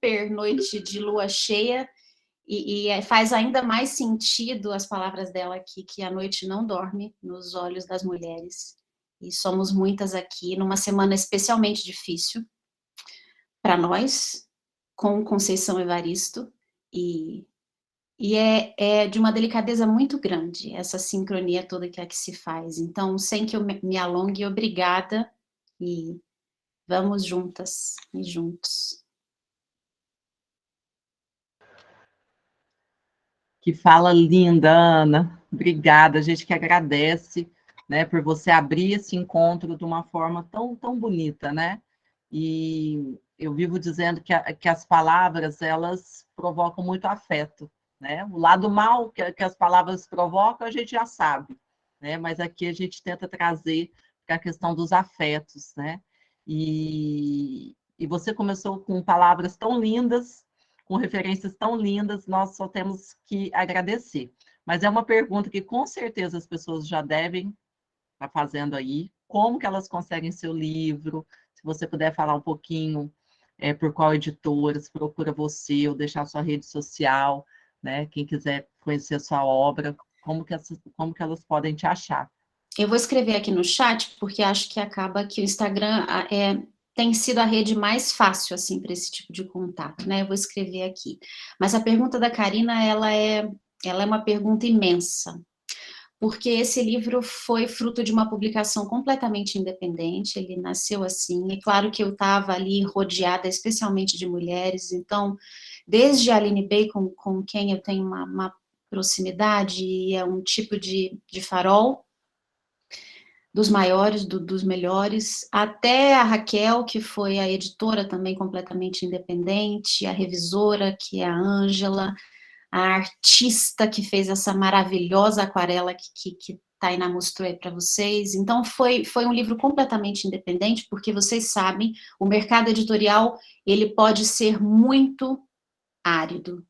super noite de lua cheia, e faz ainda mais sentido as palavras dela aqui, que a noite não dorme nos olhos das mulheres. E somos muitas aqui, numa semana especialmente difícil para nós, com Conceição Evaristo, e é de uma delicadeza muito grande, essa sincronia toda que aqui se faz. Então, sem que eu me alongue, obrigada, e vamos juntas e juntos. Que fala linda, Ana. Obrigada, a gente que agradece, né, por você abrir esse encontro de uma forma tão, tão bonita, né? E eu vivo dizendo que as palavras, elas provocam muito afeto, né? O lado mal que as palavras provocam, a gente já sabe, né? Mas aqui a gente tenta trazer a questão dos afetos, né? E você começou com palavras tão lindas, com referências tão lindas, nós só temos que agradecer. Mas é uma pergunta que com certeza as pessoas já devem estar fazendo aí, como que elas conseguem seu livro, se você puder falar um pouquinho por qual editora, se procura você, ou deixar sua rede social, né? Quem quiser conhecer a sua obra, como que elas podem te achar? Eu vou escrever aqui no chat, porque acho que acaba que o Instagram tem sido a rede mais fácil, assim, para esse tipo de contato, né? Eu vou escrever aqui. Mas a pergunta da Karina, ela é uma pergunta imensa, porque esse livro foi fruto de uma publicação completamente independente, ele nasceu assim, é claro que eu estava ali rodeada especialmente de mulheres, então, desde a Aline Bacon, com quem eu tenho uma proximidade, e é um tipo de farol, dos maiores, dos melhores, até a Raquel, que foi a editora também completamente independente, a revisora, que é a Ângela, a artista que fez essa maravilhosa aquarela que tá aí na mostra aí para vocês. Então, foi um livro completamente independente, porque vocês sabem, o mercado editorial, ele pode ser muito árido.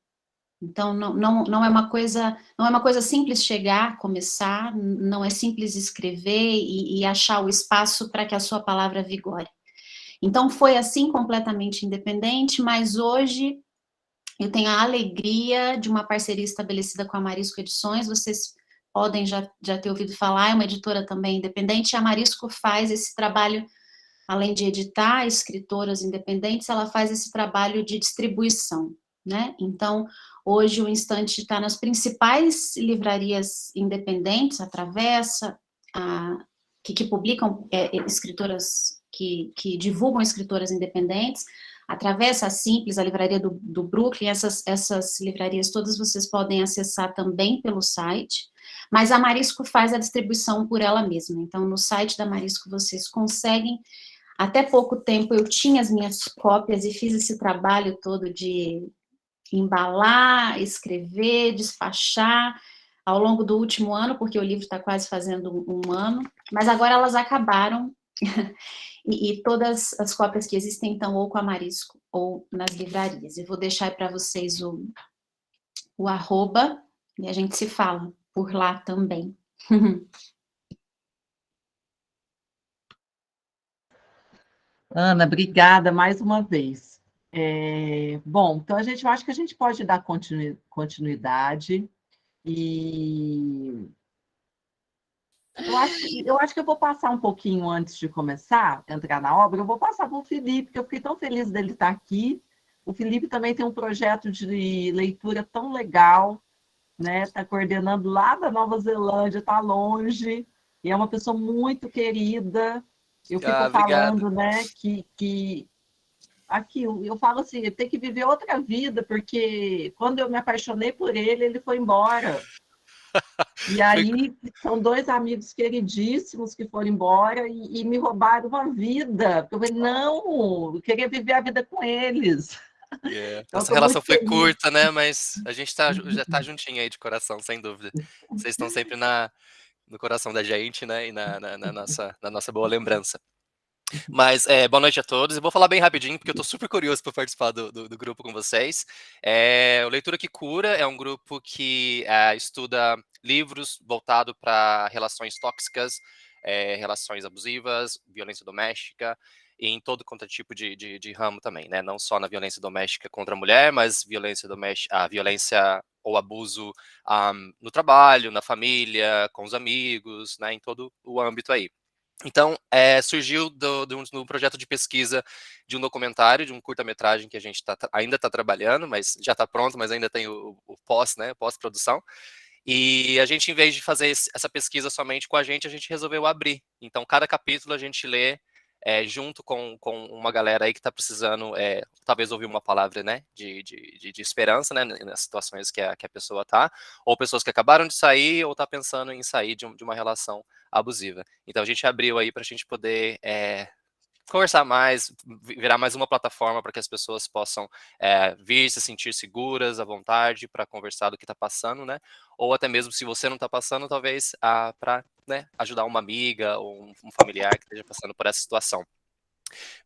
Então, não é uma coisa simples chegar, começar, não é simples escrever e achar o espaço para que a sua palavra vigore. Então, foi assim, completamente independente, mas hoje eu tenho a alegria de uma parceria estabelecida com a Marisco Edições, vocês podem já ter ouvido falar, é uma editora também independente, e a Marisco faz esse trabalho, além de editar escritoras independentes, ela faz esse trabalho de distribuição, né? Então, hoje o Instante está nas principais livrarias independentes, a Travessa, que publicam escritoras, que divulgam escritoras independentes, a Travessa, a Simples, a livraria do Brooklyn, essas livrarias todas vocês podem acessar também pelo site, mas a Marisco faz a distribuição por ela mesma. Então, no site da Marisco vocês conseguem. Até pouco tempo eu tinha as minhas cópias e fiz esse trabalho todo de embalar, escrever, despachar ao longo do último ano, porque o livro está quase fazendo um ano, mas agora elas acabaram e todas as cópias que existem estão ou com a Marisco ou nas livrarias. Eu vou deixar aí para vocês o arroba e a gente se fala por lá também. Ana, obrigada mais uma vez. Bom, então eu acho que a gente pode dar continuidade e eu acho que eu vou passar um pouquinho antes de começar a entrar na obra, eu vou passar para o Felipe, porque eu fiquei tão feliz dele estar aqui. O Felipe também tem um projeto de leitura tão legal, né? Está coordenando lá da Nova Zelândia, está longe, e é uma pessoa muito querida. Eu fico Obrigado. falando, né, que aqui eu falo assim, tem que viver outra vida, porque quando eu me apaixonei por ele, ele foi embora. E aí são dois amigos queridíssimos que foram embora e me roubaram uma vida. Porque eu falei, não, eu queria viver a vida com eles. Então, Nossa estou muito relação foi feliz. curta, né? Mas a gente já tá juntinho aí de coração, sem dúvida. Vocês estão sempre no coração da gente, né? E na nossa boa lembrança. Mas boa noite a todos. Eu vou falar bem rapidinho, porque eu tô super curioso para participar do grupo com vocês. O Leitura que Cura é um grupo que estuda livros voltado para relações tóxicas, relações abusivas, violência doméstica. e em todo quanto é tipo de ramo também, né? Não só na violência doméstica contra a mulher, mas a violência ou abuso no trabalho, na família, com os amigos, né? Em todo o âmbito aí. Então, surgiu do projeto de pesquisa de um documentário, de um curta-metragem que a gente ainda está trabalhando, mas já está pronto, mas ainda tem o pós, né, pós-produção. E a gente, em vez de fazer essa pesquisa somente com a gente resolveu abrir. Então, cada capítulo a gente lê junto com uma galera aí que está precisando, talvez ouvir uma palavra, né, de esperança, né, nas situações que a pessoa está, ou pessoas que acabaram de sair ou está pensando em sair de uma relação abusiva. Então, a gente abriu aí para a gente poder conversar mais, virar mais uma plataforma para que as pessoas possam vir se sentir seguras, à vontade, para conversar do que está passando, né? Ou até mesmo se você não está passando, talvez para, né, ajudar uma amiga ou um familiar que esteja passando por essa situação.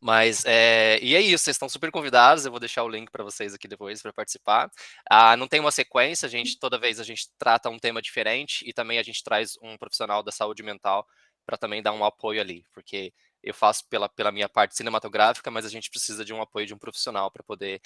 Mas, e é isso, vocês estão super convidados, eu vou deixar o link para vocês aqui depois para participar. Não tem uma sequência, toda vez a gente trata um tema diferente e também a gente traz um profissional da saúde mental para também dar um apoio ali, porque eu faço pela minha parte cinematográfica, mas a gente precisa de um apoio de um profissional para poder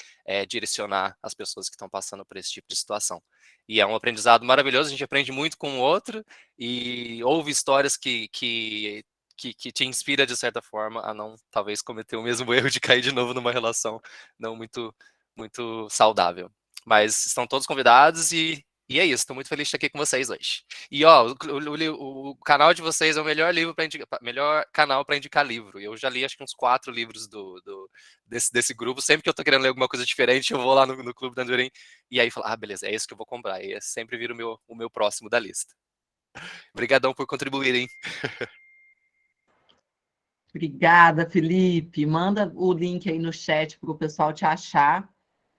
direcionar as pessoas que estão passando por esse tipo de situação. E é um aprendizado maravilhoso, a gente aprende muito com o outro e ouve histórias que te inspira, de certa forma, a não, talvez, cometer o mesmo erro de cair de novo numa relação não muito, muito saudável. Mas estão todos convidados e é isso, estou muito feliz de estar aqui com vocês hoje. E, ó, o canal de vocês é o melhor canal para indicar livro. Eu já li, acho que uns 4 livros desse grupo. Sempre que eu estou querendo ler alguma coisa diferente, eu vou lá no Clube da Andorim e aí falo, beleza, é esse que eu vou comprar. E sempre vira o meu próximo da lista. Obrigadão por contribuírem. Obrigada, Felipe. Manda o link aí no chat para o pessoal te achar,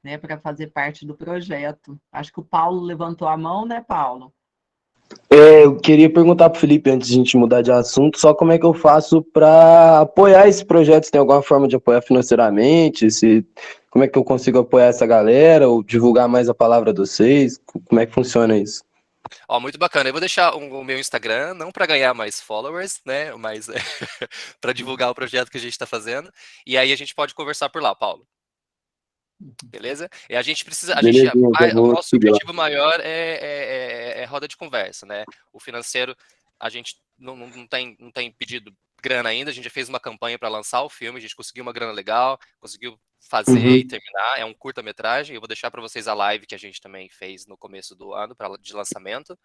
né, para fazer parte do projeto. Acho que o Paulo levantou a mão, né, Paulo? Eu queria perguntar para o Felipe, antes de a gente mudar de assunto, só como é que eu faço para apoiar esse projeto? Se tem alguma forma de apoiar financeiramente? Como é que eu consigo apoiar essa galera ou divulgar mais a palavra de vocês? Como é que funciona isso? Ó, muito bacana. Eu vou deixar o meu Instagram, não para ganhar mais followers, né? Mas para divulgar o projeto que a gente está fazendo. E aí a gente pode conversar por lá, Paulo. Beleza? E a gente precisa, Belezinha, já o vou nosso seguir lá. objetivo maior é roda de conversa, né? O financeiro, a gente não tem pedido grana ainda, a gente já fez uma campanha para lançar o filme, a gente conseguiu uma grana legal, conseguiu fazer e Uhum. terminar, é um curta-metragem, eu vou deixar para vocês a live que a gente também fez no começo do ano, de lançamento,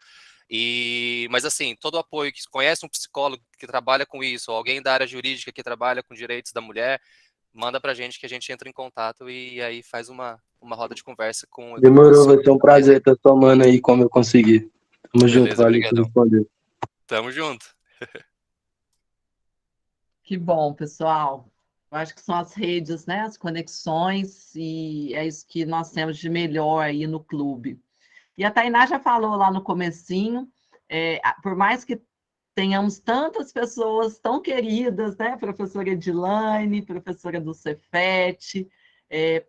mas assim, todo o apoio, que conhece um psicólogo que trabalha com isso, ou alguém da área jurídica que trabalha com direitos da mulher, manda pra gente que a gente entra em contato e aí faz uma roda de conversa com Demorou, os vai ser um prazer estar somando aí como eu conseguir. Tamo junto, Beleza, valeu por obrigadão. responder. Tamo junto. Que bom, pessoal. Eu acho que são as redes, né, as conexões, e é isso que nós temos de melhor aí no clube. E a Tainá já falou lá no comecinho, por mais que tenhamos tantas pessoas tão queridas, né, professora Edilane, professora do Cefet,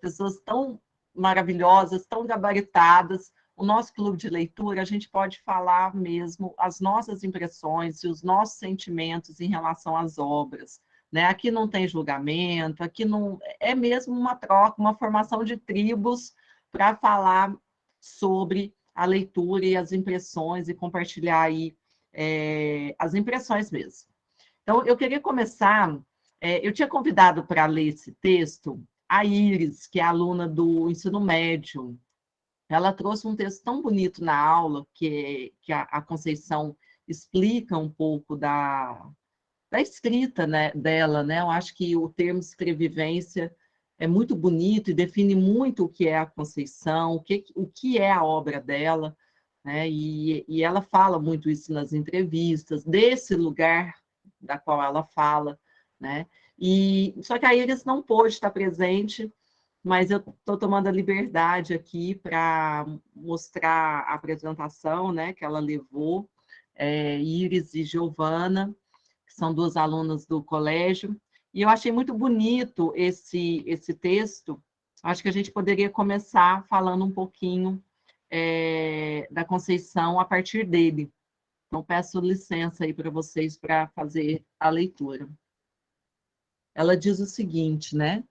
pessoas tão maravilhosas, tão gabaritadas, o nosso clube de leitura, a gente pode falar mesmo as nossas impressões e os nossos sentimentos em relação às obras, né? Aqui não tem julgamento, aqui não é mesmo uma troca, uma formação de tribos para falar sobre a leitura e as impressões e compartilhar aí as impressões mesmo. Então, eu queria começar, eu tinha convidado para ler esse texto a Iris, que é aluna do ensino médio. Ela trouxe um texto tão bonito na aula, que a Conceição explica um pouco da escrita, né, dela, né? Eu acho que o termo escrevivência é muito bonito e define muito o que é a Conceição, o que é a obra dela, né? E ela fala muito isso nas entrevistas, desse lugar da qual ela fala, né? Só que a Iris não pôde estar presente, mas eu estou tomando a liberdade aqui para mostrar a apresentação, né, que ela levou, Iris e Giovana, que são 2 alunas do colégio, e eu achei muito bonito esse texto. Acho que a gente poderia começar falando um pouquinho da Conceição a partir dele. Então, peço licença aí para vocês para fazer a leitura. ela diz o seguinte, né?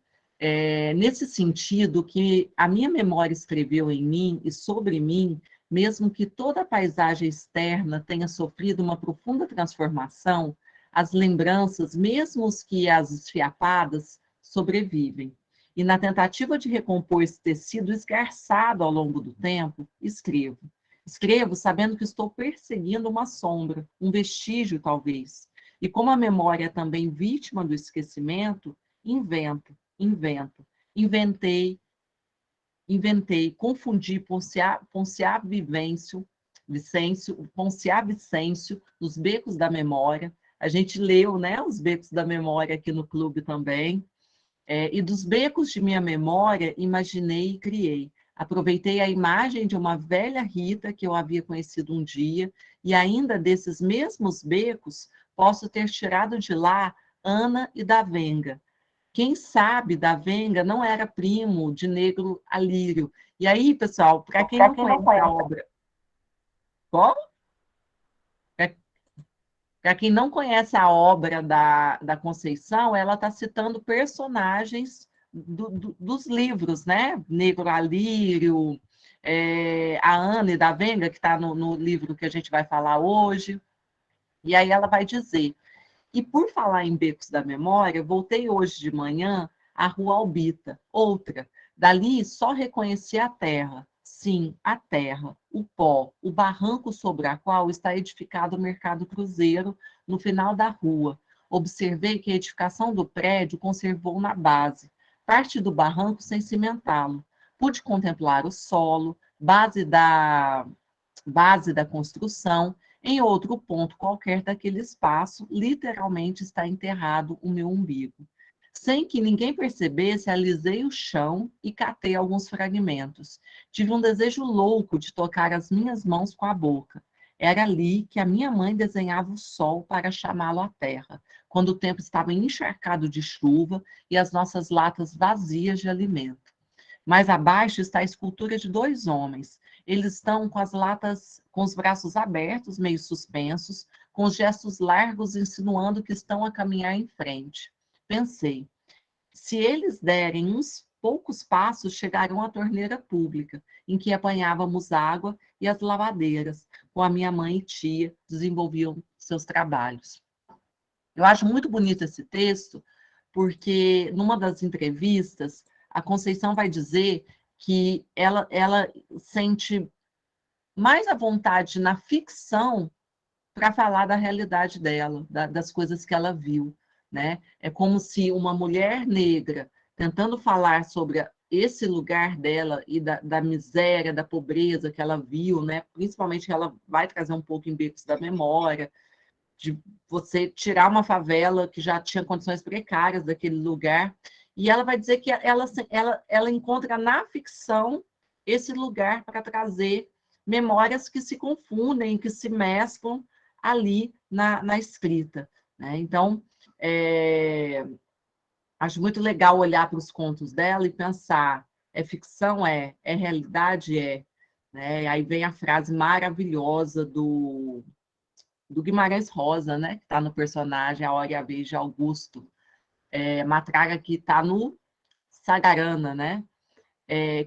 Nesse sentido, que a minha memória escreveu em mim e sobre mim, mesmo que toda a paisagem externa tenha sofrido uma profunda transformação, as lembranças, mesmo os que as esfiapadas, sobrevivem. E na tentativa de recompor esse tecido esgarçado ao longo do tempo, escrevo. Escrevo sabendo que estou perseguindo uma sombra, um vestígio, talvez. E como a memória é também vítima do esquecimento, invento. Inventei, confundi Ponciá Vicêncio nos Becos da Memória. A gente leu, né, os Becos da Memória aqui no clube também. E dos becos de minha memória, imaginei e criei. Aproveitei a imagem de uma velha Rita que eu havia conhecido um dia, e ainda desses mesmos becos, posso ter tirado de lá Ana e Davenga. Quem sabe Davenga não era primo de Negro Alírio. E aí, pessoal, para quem não conhece a obra... Como? Para quem não conhece a obra da Conceição, ela está citando personagens dos livros, né? Negro Alírio, a Ana e Davenga, que está no livro que a gente vai falar hoje. E aí ela vai dizer... E por falar em Becos da Memória, voltei hoje de manhã à Rua Albita, outra. Dali só reconheci a terra. Sim, a terra, o pó, o barranco sobre a qual está edificado o Mercado Cruzeiro, no final da rua. Observei que a edificação do prédio conservou na base, parte do barranco sem cimentá-lo. Pude contemplar o solo, base da construção. Em outro ponto qualquer daquele espaço, literalmente está enterrado o meu umbigo. Sem que ninguém percebesse, alisei o chão e catei alguns fragmentos. Tive um desejo louco de tocar as minhas mãos com a boca. Era ali que a minha mãe desenhava o sol para chamá-lo à terra, quando o tempo estava encharcado de chuva e as nossas latas vazias de alimento. Mais abaixo está a escultura de 2 homens. Eles estão com as latas, com os braços abertos, meio suspensos, com os gestos largos, insinuando que estão a caminhar em frente. Pensei, se eles derem uns poucos passos, chegarão à torneira pública, em que apanhávamos água, e as lavadeiras, com a minha mãe e tia, desenvolviam seus trabalhos. Eu acho muito bonito esse texto, porque numa das entrevistas, a Conceição vai dizer que ela sente mais à vontade na ficção para falar da realidade dela, das coisas que ela viu, né? É como se uma mulher negra tentando falar sobre esse lugar dela e da miséria, da pobreza que ela viu, né? Principalmente ela vai trazer um pouco em Becos da Memória, de você tirar uma favela que já tinha condições precárias daquele lugar, e ela vai dizer que ela encontra na ficção esse lugar para trazer memórias que se confundem, que se mesclam ali na escrita, né? Então, acho muito legal olhar para os contos dela e pensar, é ficção? É realidade? Né? Aí vem a frase maravilhosa do Guimarães Rosa, né? Que está no personagem A Hora e a Vez de Augusto, Matraga, que está no Sagarana, né?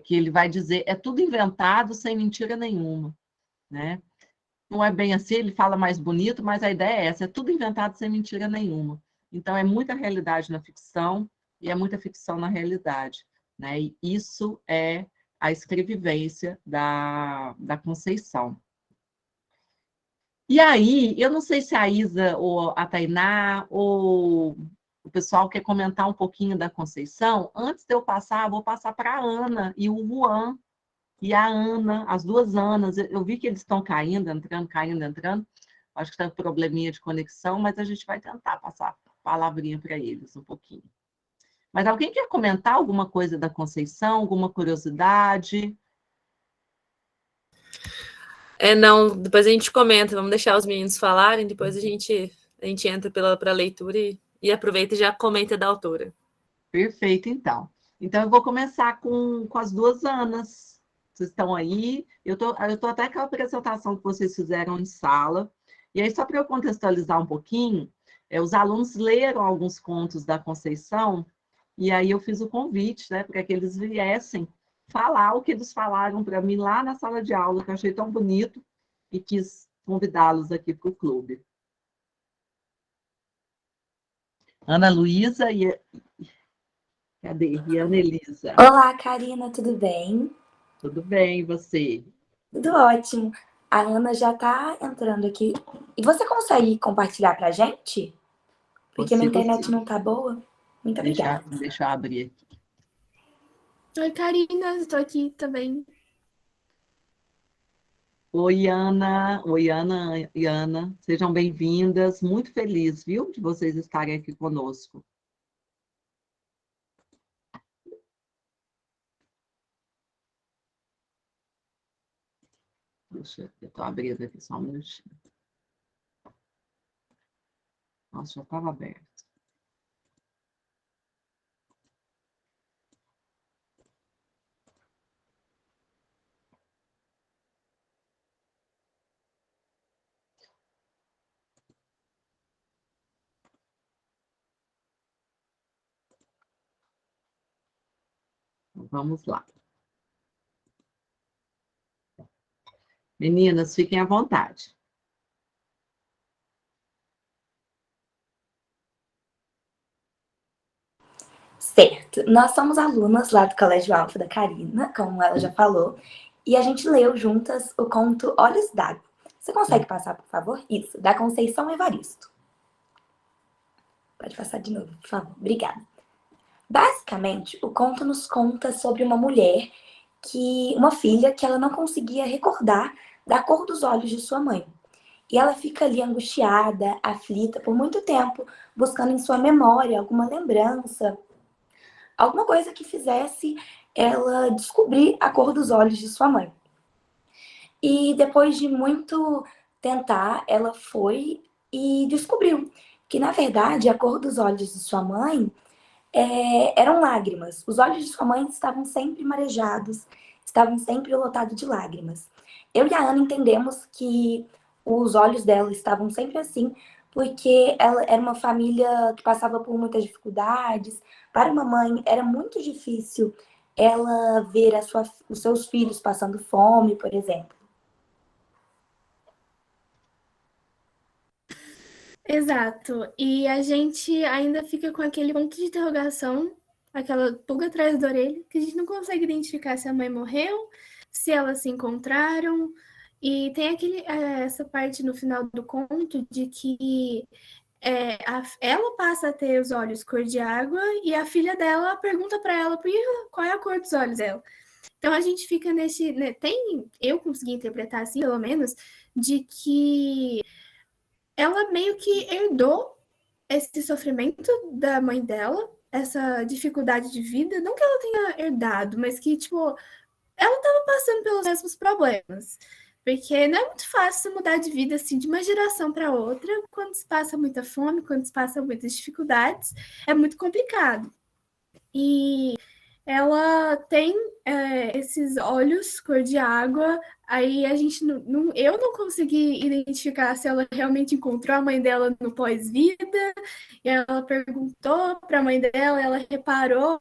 Que ele vai dizer, é tudo inventado sem mentira nenhuma, né? Não é bem assim, ele fala mais bonito, mas a ideia é essa, é tudo inventado sem mentira nenhuma. Então, é muita realidade na ficção e é muita ficção na realidade, né? E isso é a escrevivência da Conceição. E aí, eu não sei se a Isa ou a Tainá ou o pessoal quer comentar um pouquinho da Conceição. Antes de eu passar, vou passar para a Ana e o Juan e a Ana, as 2 Anas. Eu vi que eles estão caindo, entrando. Acho que está com probleminha de conexão, mas a gente vai tentar passar a palavrinha para eles um pouquinho. Mas alguém quer comentar alguma coisa da Conceição, alguma curiosidade? Não, depois a gente comenta, vamos deixar os meninos falarem, depois a gente entra para a leitura e aproveita e já comenta da autora. Perfeito, então. Então, eu vou começar com as 2 Anas. Vocês estão aí? Eu tô até com a apresentação que vocês fizeram em sala. E aí, só para eu contextualizar um pouquinho, os alunos leram alguns contos da Conceição, e aí eu fiz o convite, né, para que eles viessem falar o que eles falaram para mim lá na sala de aula, que eu achei tão bonito, e quis convidá-los aqui para o clube. Ana Luísa e... Cadê? E Ana Elisa. Olá, Karina, tudo bem? Tudo bem, e você? Tudo ótimo. A Ana já está entrando aqui. E você consegue compartilhar para a gente? Porque minha Consigo, internet sim. não está boa. Muito obrigada. Deixa eu abrir aqui. Oi, Karina, estou aqui também. Oi, Ana. Oi, Ana e Ana. Sejam bem-vindas. Muito feliz, viu, de vocês estarem aqui conosco. Deixa eu estou abrindo aqui só um minutinho. Nossa, já estava aberto. Vamos lá. Meninas, fiquem à vontade. Certo. Nós somos alunas lá do Colégio Alfa da Karina, como ela já falou, e a gente leu juntas o conto Olhos d'Água. Você consegue passar, por favor? Isso, da Conceição Evaristo. Pode passar de novo, por favor. Obrigada. Basicamente, o conto nos conta sobre uma filha que ela não conseguia recordar da cor dos olhos de sua mãe. E ela fica ali angustiada, aflita por muito tempo, buscando em sua memória alguma lembrança, alguma coisa que fizesse ela descobrir a cor dos olhos de sua mãe. E depois de muito tentar, ela foi e descobriu que, na verdade, a cor dos olhos de sua mãe eram lágrimas. Os olhos de sua mãe estavam sempre marejados, estavam sempre lotados de lágrimas. Eu e a Ana entendemos que os olhos dela estavam sempre assim, porque ela era uma família que passava por muitas dificuldades. Para uma mãe, era muito difícil ela ver os seus filhos passando fome, por exemplo. Exato. E a gente ainda fica com aquele ponto de interrogação, aquela pulga atrás da orelha, que a gente não consegue identificar se a mãe morreu, se elas se encontraram. E tem essa parte no final do conto de que ela passa a ter os olhos cor de água e a filha dela pergunta para ela qual é a cor dos olhos dela. Então a gente fica nesse... Né, eu consegui interpretar assim, pelo menos, de que ela meio que herdou esse sofrimento da mãe dela, essa dificuldade de vida, não que ela tenha herdado, mas que, tipo, ela estava passando pelos mesmos problemas. Porque não é muito fácil mudar de vida, assim, de uma geração para outra, quando se passa muita fome, quando se passa muitas dificuldades, é muito complicado. E ela tem esses olhos cor de água. Aí a gente eu não consegui identificar se ela realmente encontrou a mãe dela no pós-vida. E ela perguntou para a mãe dela, ela reparou,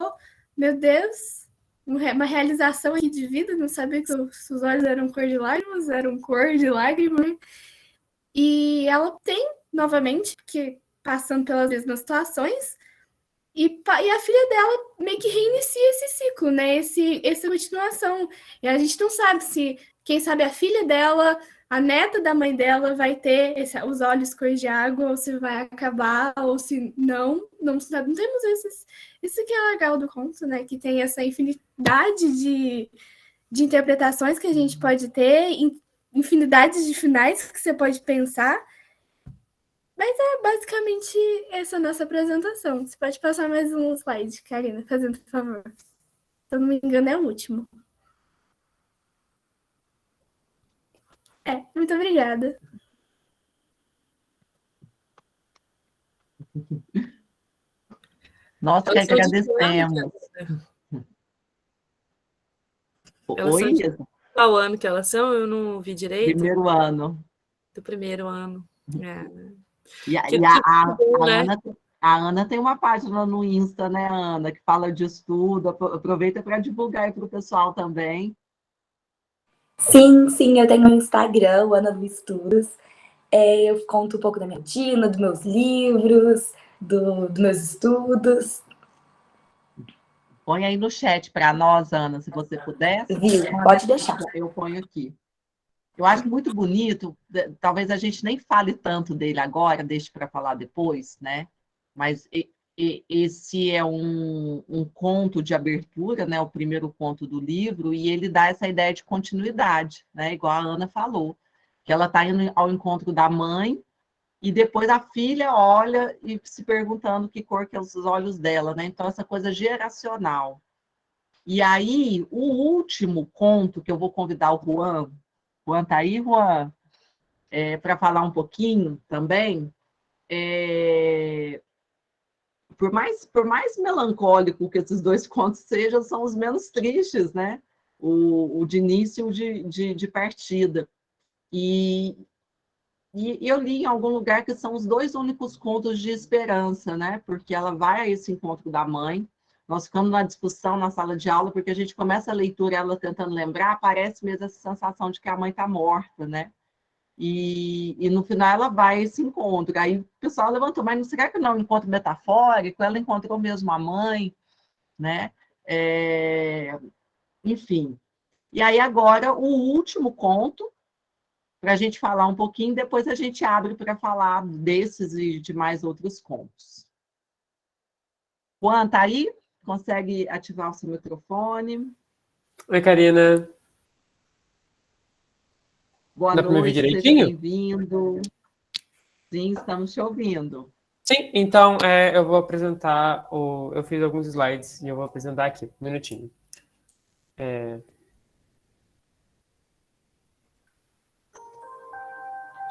meu Deus, uma realização aqui de vida, não sabia que os olhos eram cor de lágrimas, eram cor de lágrimas. E ela tem, novamente, que passando pelas mesmas situações, e a filha dela meio que reinicia esse ciclo, né? Essa continuação. E a gente não sabe se, quem sabe, a filha dela, a neta da mãe dela, vai ter os olhos cor de água, ou se vai acabar, ou se não. Não sabe. Não temos isso que é legal do conto, né? Que tem essa infinidade de interpretações que a gente pode ter, infinidade de finais que você pode pensar. Mas é basicamente essa nossa apresentação. Você pode passar mais um slide, Karina, fazendo por favor. Se eu não me engano, é o último. Muito obrigada. Nós que agradecemos. Oi, Isa? Qual ano que elas são? Eu não vi direito. Primeiro ano. Do primeiro ano. E, Que né? A Ana tem uma página no Insta, né, Ana, que fala de estudo. Aproveita para divulgar aí para o pessoal também. Sim, sim, eu tenho um Instagram, o Ana do Estudos. Eu conto um pouco da minha rotina, dos meus livros, dos meus estudos. Põe aí no chat para nós, Ana, se você puder. Viu? Pode deixar. Eu ponho aqui. Eu acho muito bonito, talvez a gente nem fale tanto dele agora, deixe para falar depois, né? Mas esse é um conto de abertura, né? O primeiro conto do livro, e ele dá essa ideia de continuidade, né? Igual a Ana falou, que ela está indo ao encontro da mãe, e depois a filha olha e se perguntando que cor que é os olhos dela, né? Então, essa coisa geracional. E aí, o último conto que eu vou convidar o Juan. Juan tá aí, Juan? Para falar um pouquinho também. Por mais melancólico que esses dois contos sejam, são os menos tristes, né? O de início e o de partida. E eu li em algum lugar que são os dois únicos contos de esperança, né? Porque ela vai a esse encontro da mãe. Nós ficamos na discussão na sala de aula, porque a gente começa a leitura, ela tentando lembrar, aparece mesmo essa sensação de que a mãe está morta, né? E no final ela vai a esse encontro. Aí o pessoal levantou, mas não será que não é um encontro metafórico? Ela encontrou mesmo a mãe, né? Enfim. E aí agora o último conto, para a gente falar um pouquinho, depois a gente abre para falar desses e de mais outros contos. Juan, tá aí? Consegue ativar o seu microfone? Oi, Karina. Boa Dá para me ouvir noite, seja direitinho? bem-vindo. Sim, estamos te ouvindo. Sim, então eu vou apresentar eu fiz alguns slides e eu vou apresentar aqui, um minutinho.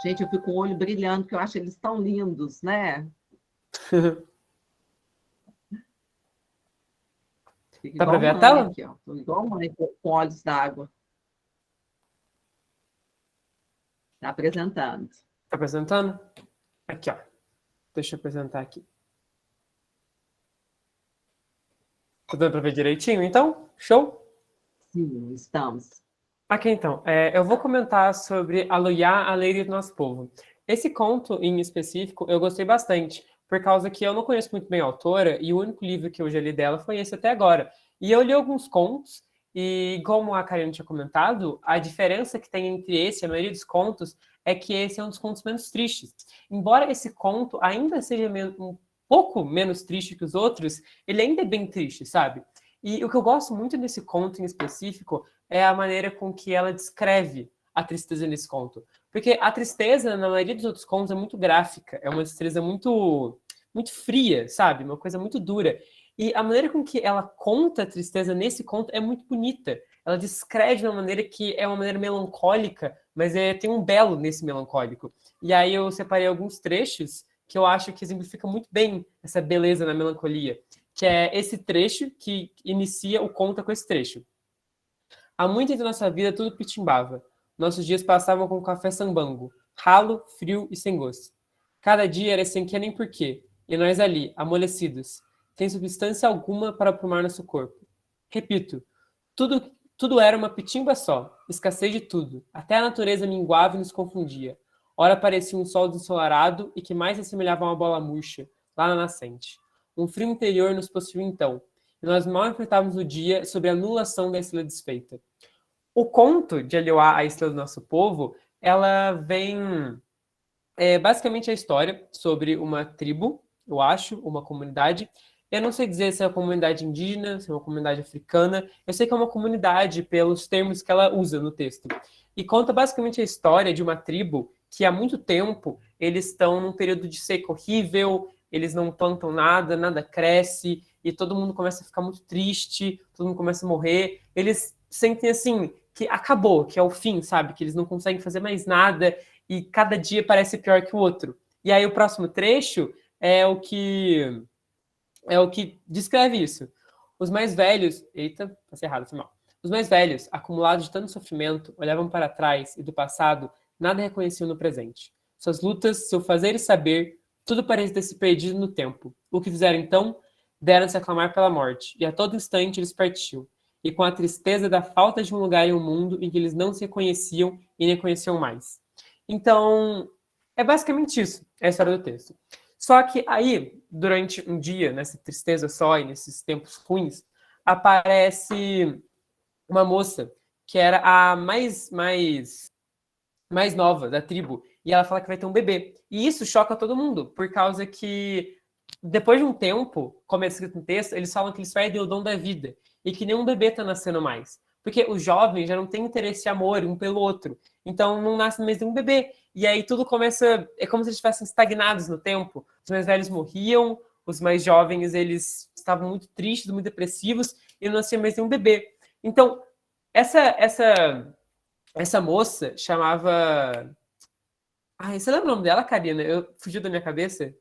Gente, eu fico com o olho brilhando, porque eu acho eles tão lindos, né? Dá para ver a tela? Aqui, ó. Tô igual mãe com olhos d'água. Está apresentando. Tá apresentando? Aqui, ó. Deixa eu apresentar aqui. Tá dando para ver direitinho, então? Show? Sim, estamos. Aqui, então. Eu vou comentar sobre Aloiá, a Lei do Nosso Povo. Esse conto, em específico, eu gostei bastante, por causa que eu não conheço muito bem a autora, e o único livro que eu já li dela foi esse até agora. E eu li alguns contos, e como a Karina tinha comentado, a diferença que tem entre esse e a maioria dos contos é que esse é um dos contos menos tristes. Embora esse conto ainda seja um pouco menos triste que os outros, ele ainda é bem triste, sabe? E o que eu gosto muito desse conto em específico é a maneira com que ela descreve a tristeza nesse conto. Porque a tristeza, na maioria dos outros contos, é muito gráfica, é uma tristeza muito, muito fria, sabe? Uma coisa muito dura. E a maneira com que ela conta a tristeza nesse conto é muito bonita. Ela descreve de uma maneira que é uma maneira melancólica, mas tem um belo nesse melancólico. E aí eu separei alguns trechos que eu acho que exemplificam muito bem essa beleza na melancolia, que é esse trecho que inicia o conto com esse trecho. Há muito em nossa vida tudo pitimbava. Nossos dias passavam com café sambango, ralo, frio e sem gosto. Cada dia era sem que nem porquê, e nós ali, amolecidos, sem substância alguma para aprumar nosso corpo. Repito, tudo era uma pitimba só, escassez de tudo, até a natureza minguava e nos confundia. Ora parecia um sol ensolarado e que mais assemelhava a uma bola murcha, lá na nascente. Um frio interior nos possuía então, e nós mal enfrentávamos o dia sobre a anulação da estrela desfeita. O conto de Aloiá, a Estrela do Nosso Povo, ela vem basicamente a história sobre uma tribo, eu acho, uma comunidade. Eu não sei dizer se é uma comunidade indígena, se é uma comunidade africana. Eu sei que é uma comunidade pelos termos que ela usa no texto. E conta basicamente a história de uma tribo que há muito tempo eles estão num período de seca horrível, eles não plantam nada, nada cresce, e todo mundo começa a ficar muito triste, todo mundo começa a morrer. Eles sentem assim que acabou, que é o fim, sabe? Que eles não conseguem fazer mais nada e cada dia parece pior que o outro. E aí o próximo trecho é o que descreve isso. Os mais velhos... Eita, passei errado, foi mal. Os mais velhos, acumulados de tanto sofrimento, olhavam para trás e do passado, nada reconheciam no presente. suas lutas, seu fazer e saber, tudo parece ter se perdido no tempo. O que fizeram então? Deram-se a clamar pela morte, e a todo instante eles partiam, e com a tristeza da falta de um lugar em um mundo em que eles não se conheciam e nem conheciam mais. Então, é basicamente isso, a história do texto. Só que aí, durante um dia, nessa tristeza só e nesses tempos ruins, aparece uma moça que era a mais nova da tribo, e ela fala que vai ter um bebê. E isso choca todo mundo, por causa que depois de um tempo, como é escrito no texto, eles falam que eles perdem o dom da vida e que nenhum bebê está nascendo mais. Porque os jovens já não têm interesse e amor um pelo outro. Então não nasce mais nenhum bebê. E aí tudo começa... É como se eles estivessem estagnados no tempo. Os mais velhos morriam, os mais jovens eles estavam muito tristes, muito depressivos, e não nascia mais nenhum bebê. Então, essa moça chamava... Ai, você lembra o nome dela, Karina? Fugiu da minha cabeça.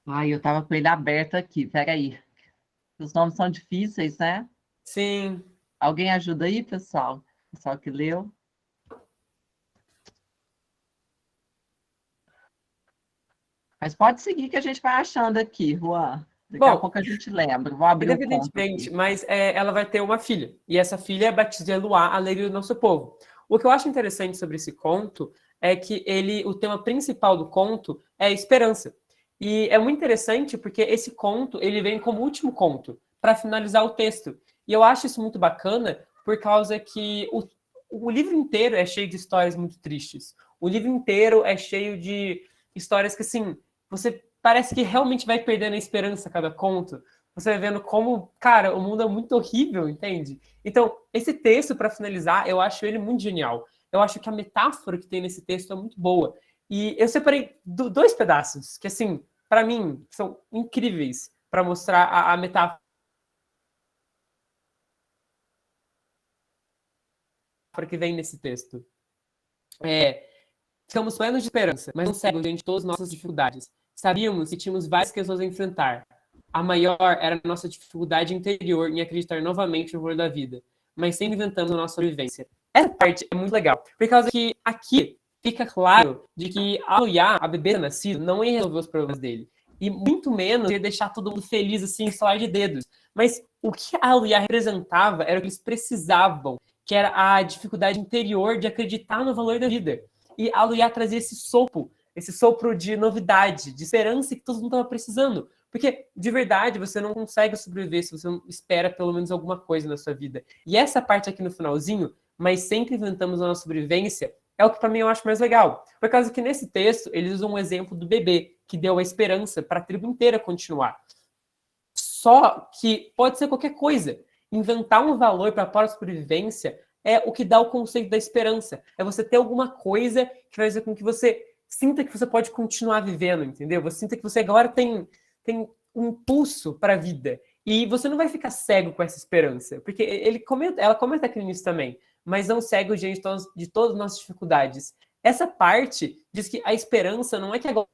Ai, eu tava com ele aberto aqui, peraí. Os nomes são difíceis, né? Sim. Alguém ajuda aí, pessoal? Pessoal que leu. Mas pode seguir que a gente vai achando aqui, Juan. Daqui a pouco a gente lembra. Vou abrir o conto evidentemente, aqui. mas ela vai ter uma filha. E essa filha é batizada Eloá, a alegria do nosso povo. O que eu acho interessante sobre esse conto é que o tema principal do conto é a esperança. E é muito interessante porque esse conto ele vem como último conto, para finalizar o texto. E eu acho isso muito bacana por causa que o livro inteiro é cheio de histórias muito tristes. O livro inteiro é cheio de histórias que, assim, você parece que realmente vai perdendo a esperança a cada conto. Você vai vendo como, cara, o mundo é muito horrível, entende? Então, esse texto, para finalizar, eu acho ele muito genial. Eu acho que a metáfora que tem nesse texto é muito boa. E eu separei dois pedaços que, assim, para mim, são incríveis para mostrar a metáfora que vem nesse texto. Ficamos plenos de esperança, mas não cegos diante de todas as nossas dificuldades. Sabíamos que tínhamos várias questões a enfrentar. A maior era a nossa dificuldade interior em acreditar novamente no valor da vida, mas sempre inventamos a nossa sobrevivência. Essa parte é muito legal, por causa que aqui fica claro de que a Aluiá, a bebê nascido, não ia resolver os problemas dele. E muito menos ia deixar todo mundo feliz assim, estalar de dedos. Mas o que a Aluiá representava era o que eles precisavam, que era a dificuldade interior de acreditar no valor da vida. E a Aluiá trazia esse sopro de novidade, de esperança que todo mundo estava precisando. Porque, de verdade, você não consegue sobreviver se você não espera pelo menos alguma coisa na sua vida. E essa parte aqui no finalzinho, mas sempre inventamos a nossa sobrevivência, é o que para mim eu acho mais legal. Por causa que nesse texto, eles usam um exemplo do bebê, que deu a esperança para a tribo inteira continuar. Só que pode ser qualquer coisa. Inventar um valor para a própria sobrevivência é o que dá o conceito da esperança. É você ter alguma coisa que vai fazer com que você sinta que você pode continuar vivendo, entendeu? Você sinta que você agora tem um impulso para a vida. E você não vai ficar cego com essa esperança. Porque ela comenta aqui nisso também. Mas não cego diante de todas as nossas dificuldades. Essa parte diz que a esperança não é que agora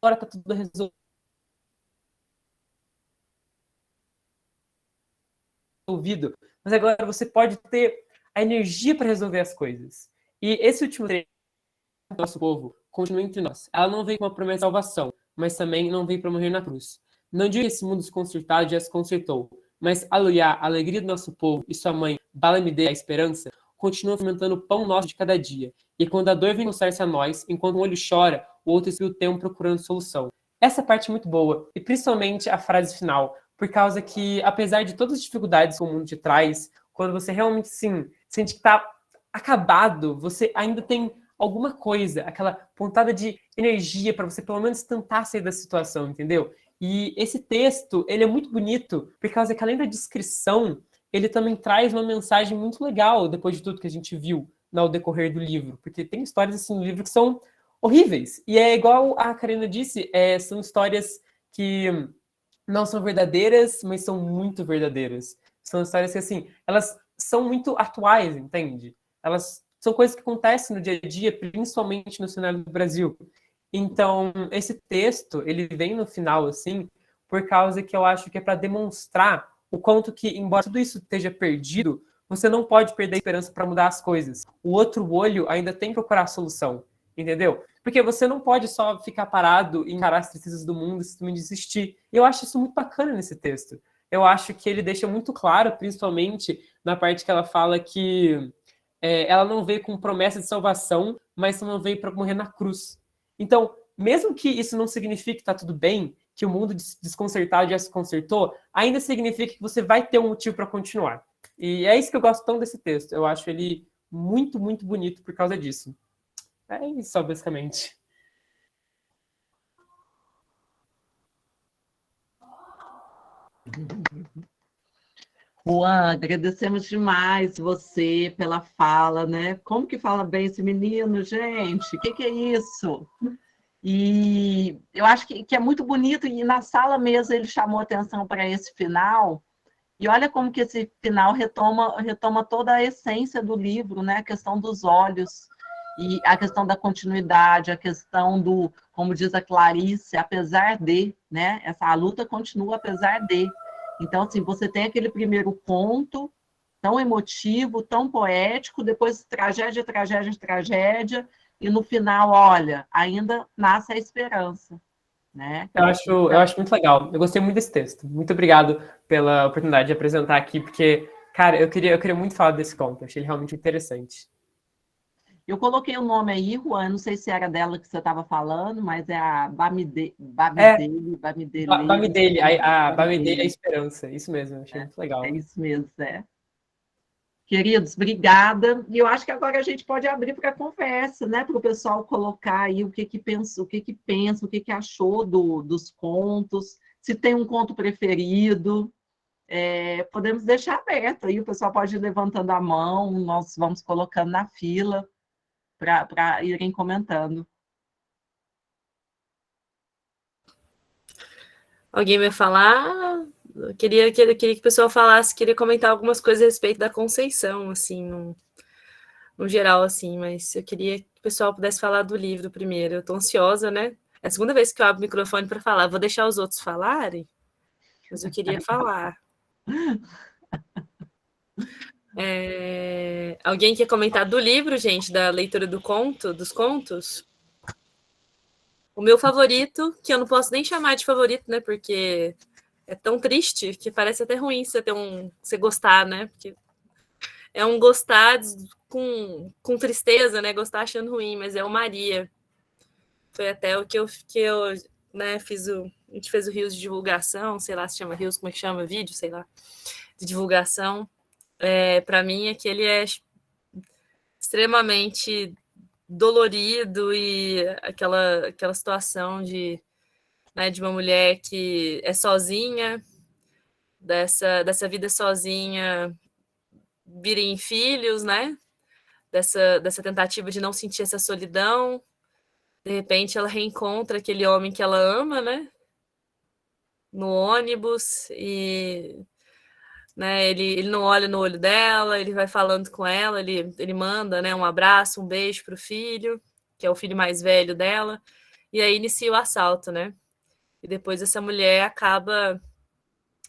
está tudo resolvido, mas agora você pode ter a energia para resolver as coisas. E esse último trecho do nosso povo continua entre nós. Ela não veio com uma promessa de salvação, mas também não veio para morrer na cruz. Não diga que esse mundo desconcertado já se consertou, mas Aluiá, a alegria do nosso povo, e sua mãe, Balamide, a esperança, continuam fomentando o pão nosso de cada dia. E quando a dor vem mostrar-se a nós, enquanto um olho chora, o outro espia o tempo procurando solução. Essa parte é muito boa, e principalmente a frase final, por causa que, apesar de todas as dificuldades que o mundo te traz, quando você realmente, sim, sente que está acabado, você ainda tem alguma coisa, aquela pontada de energia para você pelo menos tentar sair da situação, entendeu? E esse texto, ele é muito bonito, por causa que além da descrição, ele também traz uma mensagem muito legal, depois de tudo que a gente viu no decorrer do livro, porque tem histórias assim no livro que são horríveis, e é igual a Karina disse, são histórias que não são verdadeiras, mas são muito verdadeiras. São histórias que, assim, elas são muito atuais, entende? Elas são coisas que acontecem no dia a dia, principalmente no cenário do Brasil. Então, esse texto, ele vem no final, assim, por causa que eu acho que é para demonstrar o quanto que, embora tudo isso esteja perdido, você não pode perder a esperança para mudar as coisas. O outro olho ainda tem que procurar a solução, entendeu? Porque você não pode só ficar parado e encarar as tristezas do mundo e simplesmente desistir. E eu acho isso muito bacana nesse texto. Eu acho que ele deixa muito claro, principalmente na parte que ela fala que ela não veio com promessa de salvação, mas não veio para morrer na cruz. Então, mesmo que isso não signifique que está tudo bem, que o mundo desconcertado já se consertou, ainda significa que você vai ter um motivo para continuar. E é isso que eu gosto tão desse texto. Eu acho ele muito, muito bonito por causa disso. É isso, basicamente. Juan, agradecemos demais você pela fala, né? Como que fala bem esse menino, gente? O que é isso? E eu acho que é muito bonito, e na sala mesmo ele chamou atenção para esse final, e olha como que esse final retoma toda a essência do livro, né? A questão dos olhos, e a questão da continuidade, a questão do, como diz a Clarice, apesar de, né? A luta continua apesar de. Então, assim, você tem aquele primeiro ponto tão emotivo, tão poético, depois tragédia, tragédia, tragédia, e no final, olha, ainda nasce a esperança, né? Eu acho muito legal. Eu gostei muito desse texto. Muito obrigado pela oportunidade de apresentar aqui, porque, cara, eu queria muito falar desse conto. Eu achei ele realmente interessante. Eu coloquei o nome aí, Juan, não sei se era dela que você estava falando, mas é a Bamidele, Bamidele, a Bamidele, a Esperança. Isso mesmo, eu achei muito legal. É isso mesmo, Queridos, obrigada. E eu acho que agora a gente pode abrir para a conversa, né? Para o pessoal colocar aí o que pensa, o que achou dos contos, se tem um conto preferido. Podemos deixar aberto aí, o pessoal pode ir levantando a mão, nós vamos colocando na fila para irem comentando. Alguém vai falar? Eu queria que o pessoal falasse, queria comentar algumas coisas a respeito da Conceição, assim, no geral, assim, mas eu queria que o pessoal pudesse falar do livro primeiro. Eu estou ansiosa, né? É a segunda vez que eu abro o microfone para falar. Vou deixar os outros falarem, mas eu queria falar. Alguém quer comentar do livro, gente, da leitura dos contos? O meu favorito, que eu não posso nem chamar de favorito, né? Porque é tão triste que parece até ruim você gostar, né? Porque é um gostar com tristeza, né? Gostar achando ruim, mas é o Maria. Foi até o que eu né, a gente fez o Rios de divulgação, sei lá se chama Rios, como é que chama? Vídeo, sei lá, de divulgação. Para mim, aquele é extremamente dolorido e aquela situação de uma mulher que é sozinha, dessa vida sozinha virem filhos, né? Dessa tentativa de não sentir essa solidão. De repente ela reencontra aquele homem que ela ama, né? No ônibus, e né, ele não olha no olho dela, ele vai falando com ela, ele manda, né, um abraço, um beijo pro filho, que é o filho mais velho dela, e aí inicia o assalto, né? E depois essa mulher acaba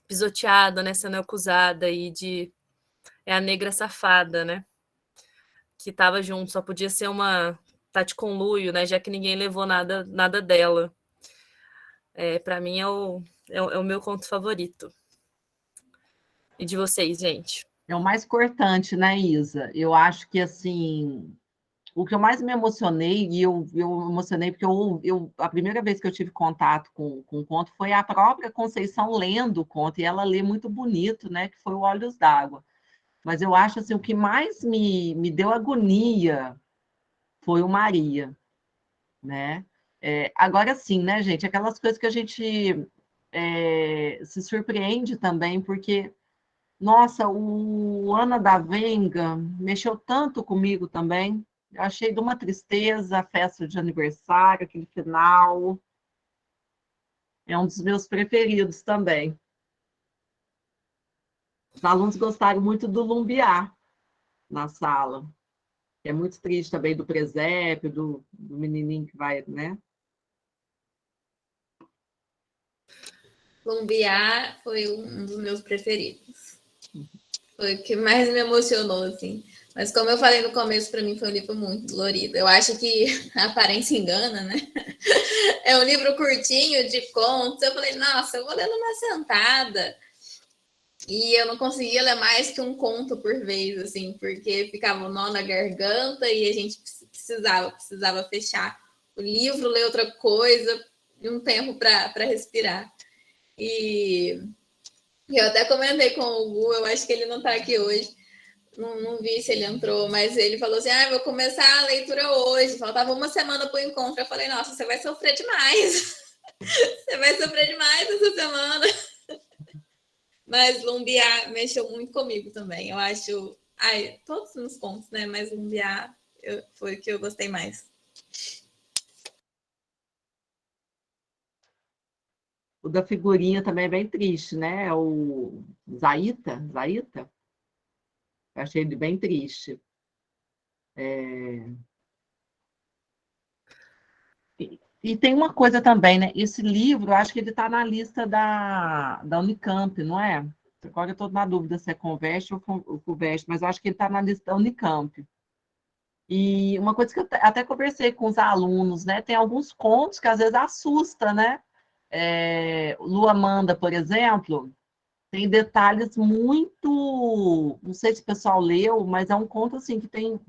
pisoteada, né, sendo acusada aí é a negra safada, né? Que estava junto, só podia ser uma tá de conluio, né? Já que ninguém levou nada dela. Para mim é o meu conto favorito. E de vocês, gente? É o mais cortante, né, Isa? Eu acho que, assim, o que eu mais me emocionei, e eu emocionei porque a primeira vez que eu tive contato com o conto foi a própria Conceição lendo o conto, e ela lê muito bonito, né, que foi o Olhos d'Água. Mas eu acho, assim, o que mais me deu agonia foi o Maria, né? Agora sim, né, gente? Aquelas coisas que a gente se surpreende também, porque, nossa, o Ana da Venga mexeu tanto comigo também. Eu achei de uma tristeza a festa de aniversário, aquele final. É um dos meus preferidos também. Os alunos gostaram muito do Lumbiá na sala. É muito triste também do presépio, do menininho que vai, né? Lumbiá foi um dos meus preferidos. Foi o que mais me emocionou, assim. Mas como eu falei no começo, para mim foi um livro muito dolorido. Eu acho que a aparência engana, né? É um livro curtinho de contos. Eu falei, nossa, eu vou ler numa sentada. E eu não conseguia ler mais que um conto por vez, assim, porque ficava um nó na garganta e a gente precisava fechar o livro, ler outra coisa, e um tempo para respirar. E eu até comentei com o Gu, eu acho que ele não está aqui hoje, não vi se ele entrou, mas ele falou assim, vou começar a leitura hoje, faltava uma semana para o encontro. Eu falei, nossa, você vai sofrer demais, você vai sofrer demais essa semana. Mas Lumbiá mexeu muito comigo também, eu acho, todos os contos, né, mas Lumbiá foi o que eu gostei mais. O da figurinha também é bem triste, né? É o Zaita? Eu achei ele bem triste. E tem uma coisa também, né? Esse livro, eu acho que ele está na lista da Unicamp, não é? Agora eu estou na dúvida se é Conveste ou Conveste, mas eu acho que ele está na lista da Unicamp. E uma coisa que eu até conversei com os alunos, né? Tem alguns contos que às vezes assusta, né? Luamanda, por exemplo, tem detalhes muito... Não sei se o pessoal leu, mas é um conto assim que tem...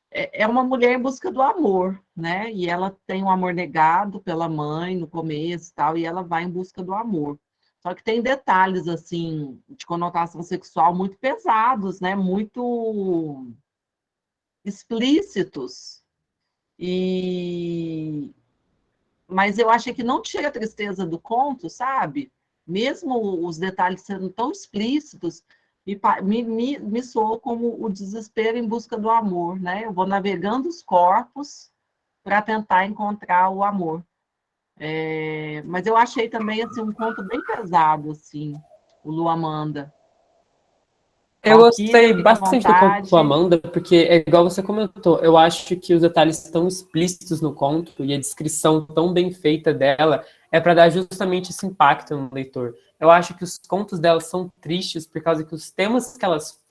É uma mulher em busca do amor, né? E ela tem um amor negado pela mãe no começo e tal, e ela vai em busca do amor. Só que tem detalhes, assim, de conotação sexual muito pesados, né? Muito explícitos. Mas eu achei que não tira a tristeza do conto, sabe? Mesmo os detalhes sendo tão explícitos, me soou como o desespero em busca do amor, né? Eu vou navegando os corpos para tentar encontrar o amor. Mas eu achei também assim, um conto bem pesado, assim, o Luamanda. Eu Valquíria, gostei fica à bastante do conto vontade. com a Amanda, porque é igual você comentou, eu acho que os detalhes tão explícitos no conto e a descrição tão bem feita dela é para dar justamente esse impacto no leitor. Eu acho que os contos dela são tristes por causa que os temas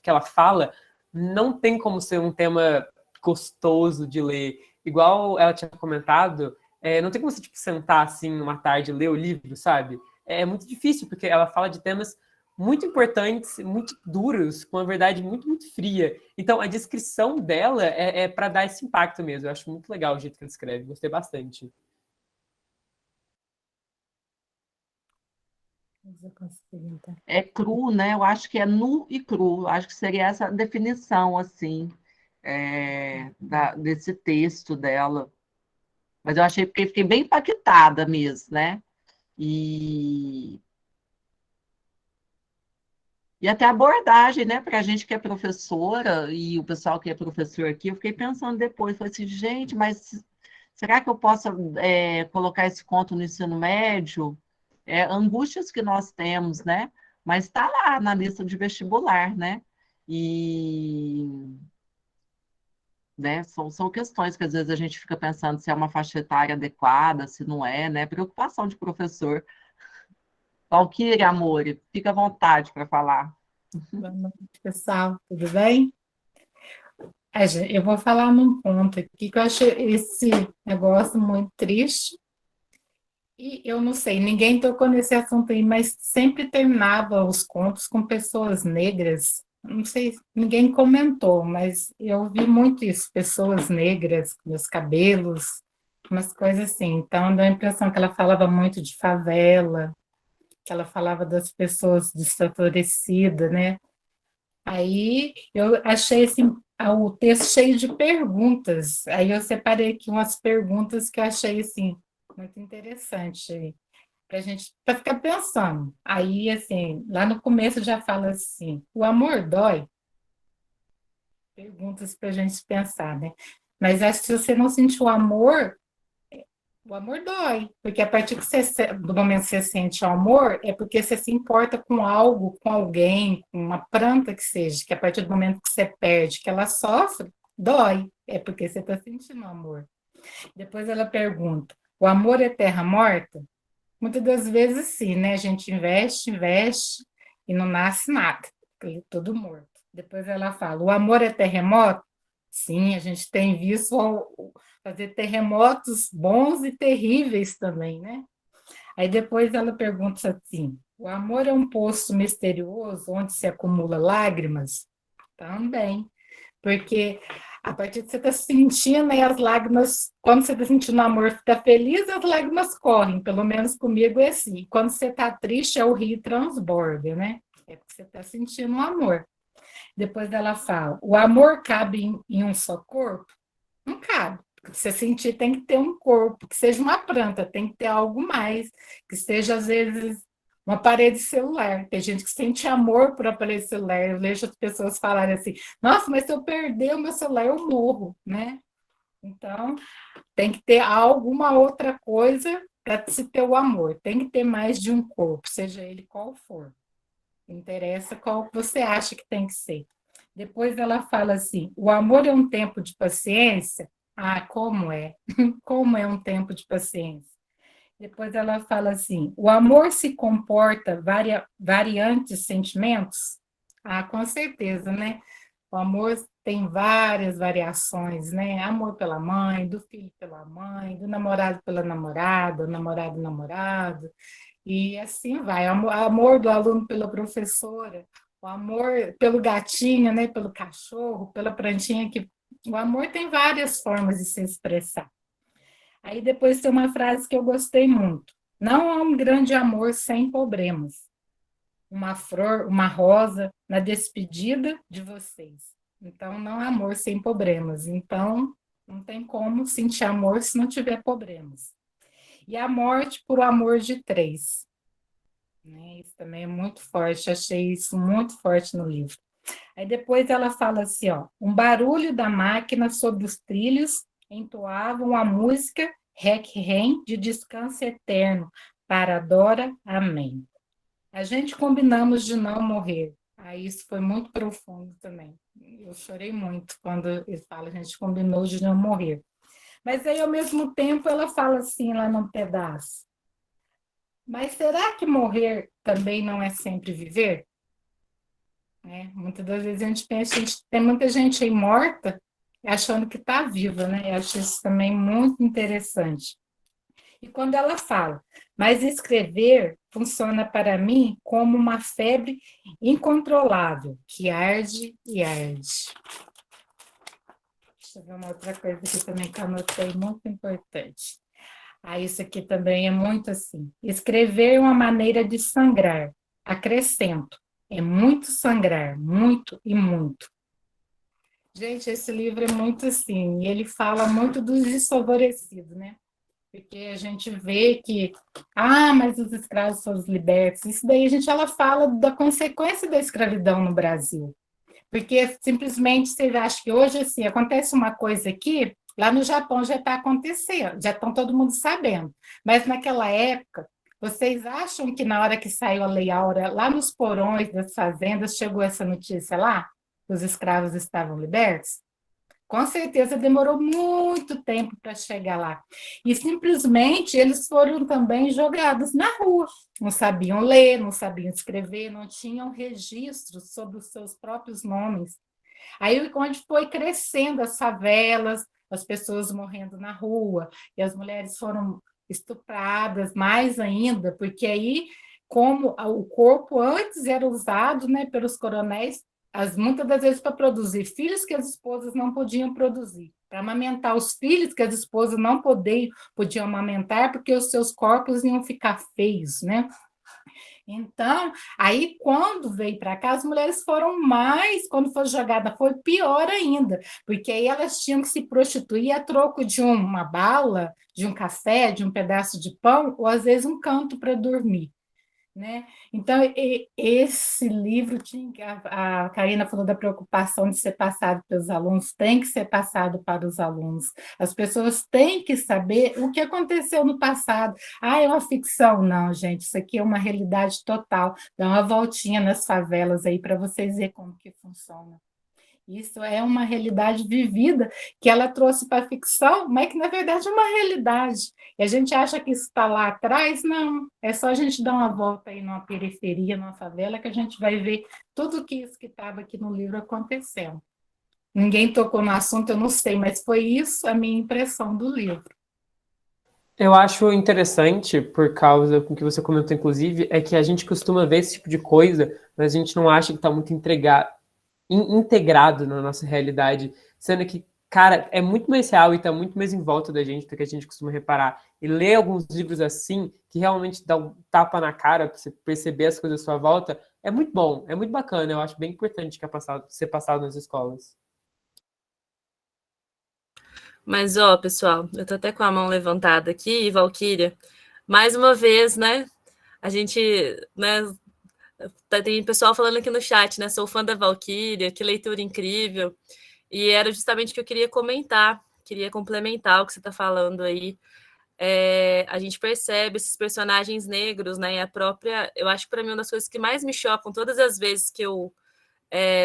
que ela fala não tem como ser um tema gostoso de ler. Igual ela tinha comentado, não tem como você tipo, sentar assim uma tarde e ler o livro, sabe? É muito difícil, porque ela fala de temas muito importantes, muito duros, com uma verdade muito, muito fria. Então, a descrição dela é para dar esse impacto mesmo. Eu acho muito legal o jeito que ela escreve. Gostei bastante. É cru, né? Eu acho que é nu e cru. Eu acho que seria essa a definição, assim, desse texto dela. Mas eu achei porque fiquei bem impactada mesmo, né? E, e até a abordagem, né? Para a gente que é professora e o pessoal que é professor aqui, eu fiquei pensando depois, falei assim, gente, mas será que eu posso colocar esse conto no ensino médio? Angústias que nós temos, né? Mas está lá na lista de vestibular, né? E né, são questões que às vezes a gente fica pensando se é uma faixa etária adequada, se não é, né? Preocupação de professor. Valquíria, amor, fica à vontade para falar. Boa noite, pessoal, tudo bem? Eu vou falar num ponto aqui que eu acho esse negócio muito triste. E eu não sei, ninguém tocou nesse assunto aí, mas sempre terminava os contos com pessoas negras. Não sei, ninguém comentou, mas eu vi muito isso, pessoas negras, com os cabelos, umas coisas assim. Então, dá a impressão que ela falava muito de favela, que ela falava das pessoas desfavorecidas, né? Aí eu achei assim, o texto cheio de perguntas. Aí eu separei aqui umas perguntas que eu achei assim, muito interessante para a gente para ficar pensando. Aí, assim, lá no começo já fala assim: o amor dói? Perguntas para a gente pensar, né? Mas acho que se você não sentir o amor dói, porque a partir do momento que você sente o amor, é porque você se importa com algo, com alguém, com uma planta que seja, que a partir do momento que você perde, que ela sofre, dói, é porque você está sentindo amor. Depois ela pergunta: o amor é terra morta? muitas das vezes sim, né? A gente investe e não nasce nada, tudo morto. Depois ela fala, o amor é terremoto? Sim, a gente tem visto fazer terremotos bons e terríveis também, né? Aí depois ela pergunta assim, o amor é um poço misterioso onde se acumula lágrimas? Também, porque a partir de você estar sentindo, e as lágrimas, quando você está sentindo amor, fica feliz, as lágrimas correm, pelo menos comigo é assim. Quando você está triste, é o rio transborda, né? É porque você está sentindo um amor. Depois ela fala, o amor cabe em um só corpo? Não cabe. Para você sentir, tem que ter um corpo, que seja uma planta, tem que ter algo mais, que seja, às vezes, uma parede celular. Tem gente que sente amor por aparelho celular. Eu vejo as pessoas falarem assim, nossa, mas se eu perder o meu celular, eu morro, né? Então, tem que ter alguma outra coisa para se ter o amor. Tem que ter mais de um corpo, seja ele qual for. Não interessa qual você acha que tem que ser. Depois ela fala assim, o amor é um tempo de paciência? Ah, como é? Como é um tempo de paciência? Depois ela fala assim, o amor se comporta variantes sentimentos? Ah, com certeza, né? O amor tem várias variações, né? Amor pela mãe, do filho pela mãe, do namorado pela namorada, namorado, e assim vai. Amor do aluno pela professora, o amor pelo gatinho, né? Pelo cachorro, pela plantinha que o amor tem várias formas de se expressar. Aí depois tem uma frase que eu gostei muito. Não há um grande amor sem problemas. Uma flor, uma rosa na despedida de vocês. Então, não há amor sem problemas. Então, não tem como sentir amor se não tiver problemas. E a morte por o amor de três. Isso também é muito forte, achei isso muito forte no livro. Aí depois ela fala assim, ó, um barulho da máquina sobre os trilhos entoavam a música Requiem de descanso eterno para Dora, amém. A gente combinamos de não morrer. Aí isso foi muito profundo também. Eu chorei muito quando ele fala, a gente combinou de não morrer. Mas aí, ao mesmo tempo, ela fala assim, lá num pedaço, mas será que morrer também não é sempre viver? Muitas das vezes a gente pensa, tem muita gente aí morta achando que está viva, né? Eu acho isso também muito interessante. E quando ela fala, mas escrever funciona para mim como uma febre incontrolável, que arde e arde. Deixa eu ver uma outra coisa aqui também que eu anotei, muito importante. Isso aqui também é muito assim. Escrever é uma maneira de sangrar. Acrescento. É muito sangrar, muito e muito. Gente, esse livro é muito assim, e ele fala muito dos desfavorecidos, né? Porque a gente vê que, mas os escravos são os libertos. Isso daí ela fala da consequência da escravidão no Brasil. Porque simplesmente você acha que hoje, assim, acontece uma coisa aqui, lá no Japão já está acontecendo, já estão todo mundo sabendo. Mas naquela época, vocês acham que na hora que saiu a Lei Áurea, lá nos porões das fazendas, chegou essa notícia lá? Que os escravos estavam libertos? Com certeza demorou muito tempo para chegar lá. E simplesmente eles foram também jogados na rua. Não sabiam ler, não sabiam escrever, não tinham registros sobre os seus próprios nomes. Aí, onde foi crescendo as favelas, as pessoas morrendo na rua, e as mulheres foram estupradas mais ainda, porque aí, como o corpo antes era usado, né, pelos coronéis, muitas das vezes para produzir filhos que as esposas não podiam produzir, para amamentar os filhos que as esposas não podiam amamentar, porque os seus corpos iam ficar feios, né? Então, aí quando veio para cá, as mulheres foram mais, quando foi jogada, foi pior ainda, porque aí elas tinham que se prostituir a troco de uma bala, de um café, de um pedaço de pão, ou às vezes um canto para dormir. Né? Então, esse livro, a Karina falou da preocupação de ser passado pelos alunos, tem que ser passado para os alunos. As pessoas têm que saber o que aconteceu no passado. É uma ficção? Não, gente, isso aqui é uma realidade total. Dá uma voltinha nas favelas aí para vocês verem como que funciona. Isso é uma realidade vivida que ela trouxe para a ficção, mas que, na verdade, é uma realidade. E a gente acha que isso está lá atrás, não. É só a gente dar uma volta aí numa periferia, numa favela, que a gente vai ver tudo que isso que estava aqui no livro acontecendo. Ninguém tocou no assunto, eu não sei, mas foi isso a minha impressão do livro. Eu acho interessante, por causa com que você comentou, inclusive, é que a gente costuma ver esse tipo de coisa, mas a gente não acha que está muito integrado na nossa realidade, sendo que, cara, é muito mais real e está muito mais em volta da gente do que a gente costuma reparar. E ler alguns livros assim, que realmente dá um tapa na cara para você perceber as coisas à sua volta, é muito bom, é muito bacana. Eu acho bem importante que é ser passado nas escolas. Mas, ó, pessoal, eu tô até com a mão levantada aqui, Valquíria. Mais uma vez, né? A gente, né? Tem pessoal falando aqui no chat, né? Sou fã da Valquíria, que leitura incrível. E era justamente o que eu queria comentar, queria complementar o que você está falando aí. A gente percebe esses personagens negros, né? E a própria. Eu acho que para mim uma das coisas que mais me chocam todas as vezes que eu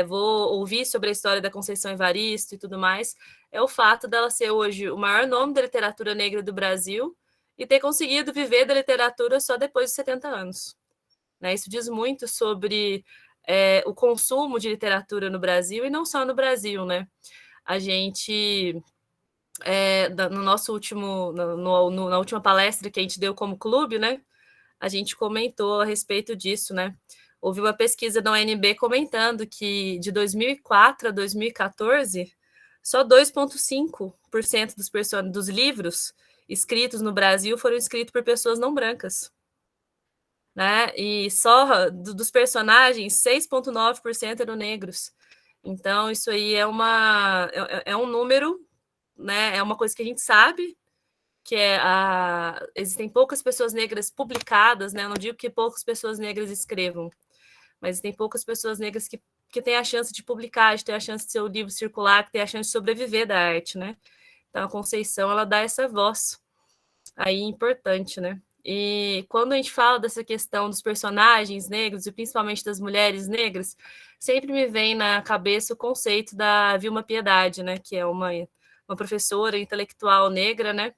vou ouvir sobre a história da Conceição Evaristo e tudo mais, é o fato dela ser hoje o maior nome da literatura negra do Brasil e ter conseguido viver da literatura só depois de 70 anos. Né? Isso diz muito sobre o consumo de literatura no Brasil e não só no Brasil, né? A gente, no nosso último, na última palestra que a gente deu como clube, né? A gente comentou a respeito disso, né? Houve uma pesquisa da UNB comentando que de 2004 a 2014, só 2,5% dos livros escritos no Brasil foram escritos por pessoas não brancas. Né? E só dos personagens, 6,9% eram negros. Então, isso aí é um número, né? É uma coisa que a gente sabe, que existem poucas pessoas negras publicadas, né? Eu não digo que poucas pessoas negras escrevam, mas tem poucas pessoas negras que têm a chance de publicar, de ter a chance de seu livro circular, que tem a chance de sobreviver da arte, né? Então, a Conceição, ela dá essa voz aí importante, né? E quando a gente fala dessa questão dos personagens negros, e principalmente das mulheres negras, sempre me vem na cabeça o conceito da Vilma Piedade, né? Que é uma professora intelectual negra, né?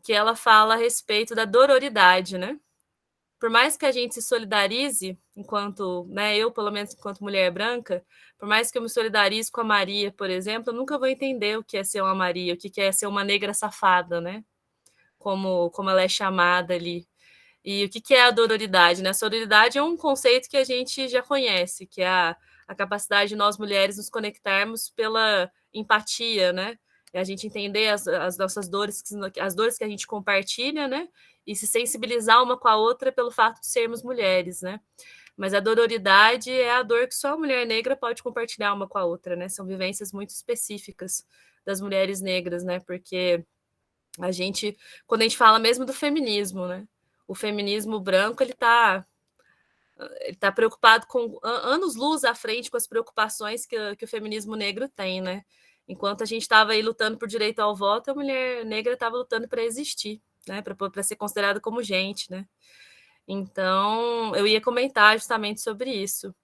Que ela fala a respeito da dororidade, né? Por mais que a gente se solidarize, enquanto, né, eu, pelo menos, enquanto mulher branca, por mais que eu me solidarize com a Maria, por exemplo, eu nunca vou entender o que é ser uma Maria, o que é ser uma negra safada, né? Como ela é chamada ali. E o que é a dororidade, né? A sororidade é um conceito que a gente já conhece, que é a capacidade de nós mulheres nos conectarmos pela empatia, né? E a gente entender as nossas dores, as dores que a gente compartilha, né? E se sensibilizar uma com a outra pelo fato de sermos mulheres, né? Mas a dororidade é a dor que só a mulher negra pode compartilhar uma com a outra, né? São vivências muito específicas das mulheres negras, né? Porque quando a gente fala mesmo do feminismo, né? O feminismo branco, ele tá preocupado com anos-luz à frente com as preocupações que o feminismo negro tem, né? Enquanto a gente estava aí lutando por direito ao voto, a mulher negra estava lutando para existir, né? Para ser considerada como gente, né? Então, eu ia comentar justamente sobre isso.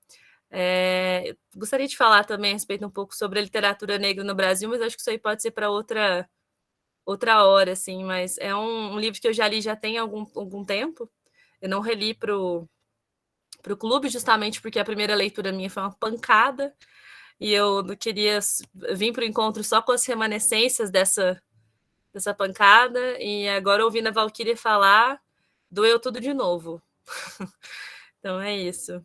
Gostaria de falar também a respeito um pouco sobre a literatura negra no Brasil, mas acho que isso aí pode ser para outra hora, assim, mas é um livro que eu já li já tem algum tempo. Eu não reli para o clube, justamente porque a primeira leitura minha foi uma pancada, e eu não queria vir para o encontro só com as remanescências dessa pancada, e agora ouvindo a Valquíria falar, doeu tudo de novo. Então é isso.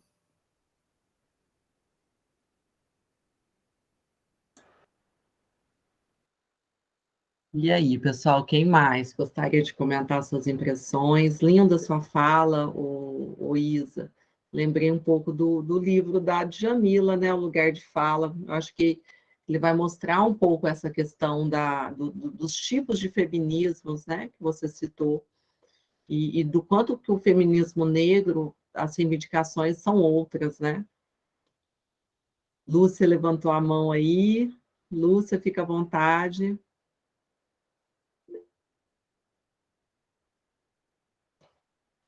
E aí, pessoal, quem mais gostaria de comentar suas impressões? Linda sua fala, o Isa. Lembrei um pouco do livro da Djamila, né, O Lugar de Fala. Eu acho que ele vai mostrar um pouco essa questão dos tipos de feminismos, né, que você citou, e do quanto que o feminismo negro, as reivindicações são outras, né? Lúcia levantou a mão aí. Lúcia, fica à vontade.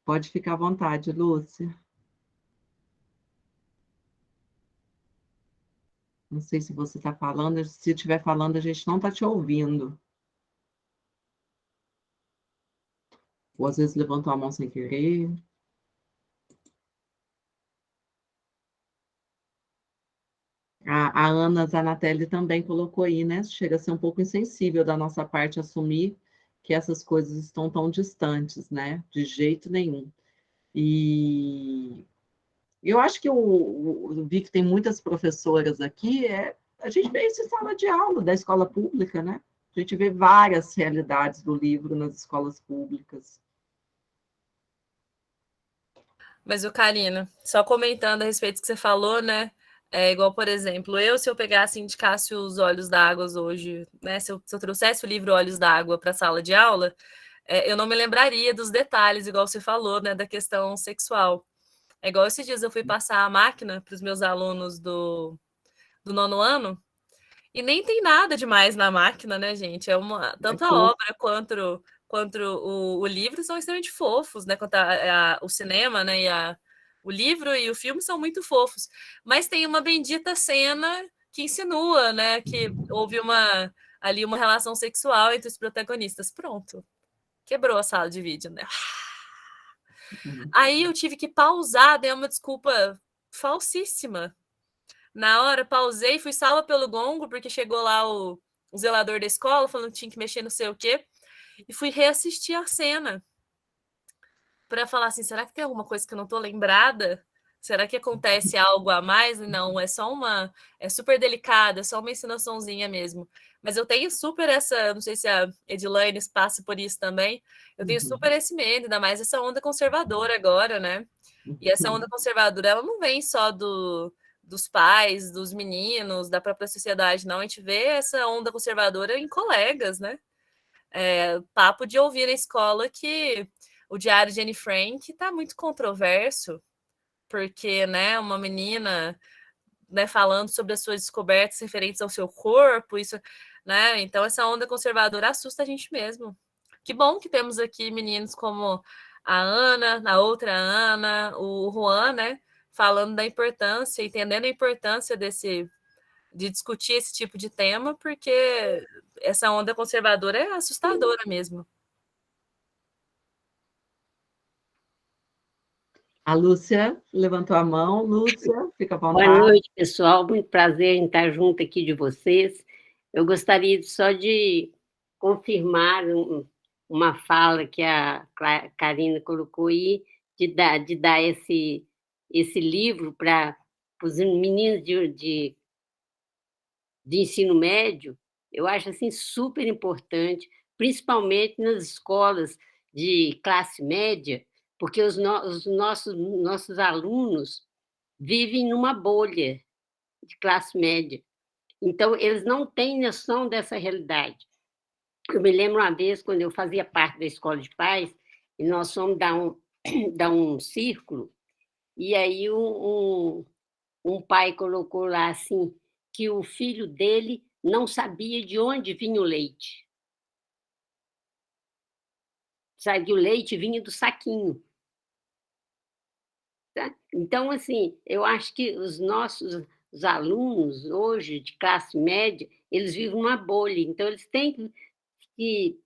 Pode ficar à vontade, Lúcia. Não sei se você está falando, se estiver falando, a gente não está te ouvindo. Ou às vezes levantou a mão sem querer. A Ana Zanatelli também colocou aí, né? Chega a ser um pouco insensível da nossa parte assumir que essas coisas estão tão distantes, né? De jeito nenhum. E eu acho que eu vi que tem muitas professoras aqui, a gente vê isso em sala de aula da escola pública, né? A gente vê várias realidades do livro nas escolas públicas. Mas, o Karina, só comentando a respeito do que você falou, né? É igual, por exemplo, se eu pegasse e indicasse os Olhos d'Água hoje, né? Se eu trouxesse o livro Olhos d'Água para a sala de aula, eu não me lembraria dos detalhes, igual você falou, né? Da questão sexual. É igual esses dias eu fui passar a máquina para os meus alunos do 9º ano, e nem tem nada demais na máquina, né, gente? Tanto a obra quanto o livro são extremamente fofos, né? Quanto o cinema, né? O livro e o filme são muito fofos. Mas tem uma bendita cena que insinua, né? Que houve ali uma relação sexual entre os protagonistas. Pronto. Quebrou a sala de vídeo, né? Aí eu tive que pausar, dei uma desculpa falsíssima. Na hora, pausei, fui salva pelo gongo, porque chegou lá o zelador da escola, falando que tinha que mexer não sei o quê, e fui reassistir a cena para falar assim, será que tem alguma coisa que eu não tô lembrada? Será que acontece algo a mais? Não, é super delicada, é só uma encenaçãozinha mesmo. Mas eu tenho super não sei se a Edilaine passa por isso também, eu tenho super esse medo, ainda mais essa onda conservadora agora, né? E essa onda conservadora, ela não vem só dos pais, dos meninos, da própria sociedade, não. A gente vê essa onda conservadora em colegas, né? Papo de ouvir na escola que o diário de Anne Frank está muito controverso, porque, né, uma menina, né, falando sobre as suas descobertas referentes ao seu corpo, isso, né? Então, essa onda conservadora assusta a gente mesmo. Que bom que temos aqui meninos como a Ana, a outra Ana, o Juan, né? Falando da importância, entendendo a importância de discutir esse tipo de tema, porque essa onda conservadora é assustadora mesmo. A Lúcia levantou a mão. Lúcia, fica à vontade. Boa noite, pessoal. Muito prazer em estar junto aqui de vocês. Eu gostaria só de confirmar uma fala que a Karina colocou aí, de dar esse livro para os meninos de ensino médio. Eu acho assim super importante, principalmente nas escolas de classe média, porque os nossos alunos vivem numa bolha de classe média. Então, eles não têm noção dessa realidade. Eu me lembro uma vez, quando eu fazia parte da escola de pais, e nós fomos dar um círculo, e aí um pai colocou lá assim, que o filho dele não sabia de onde vinha o leite. Sabe, o leite vinha do saquinho. Tá? Então, assim, eu acho que os alunos hoje de classe média, eles vivem uma bolha, então eles têm que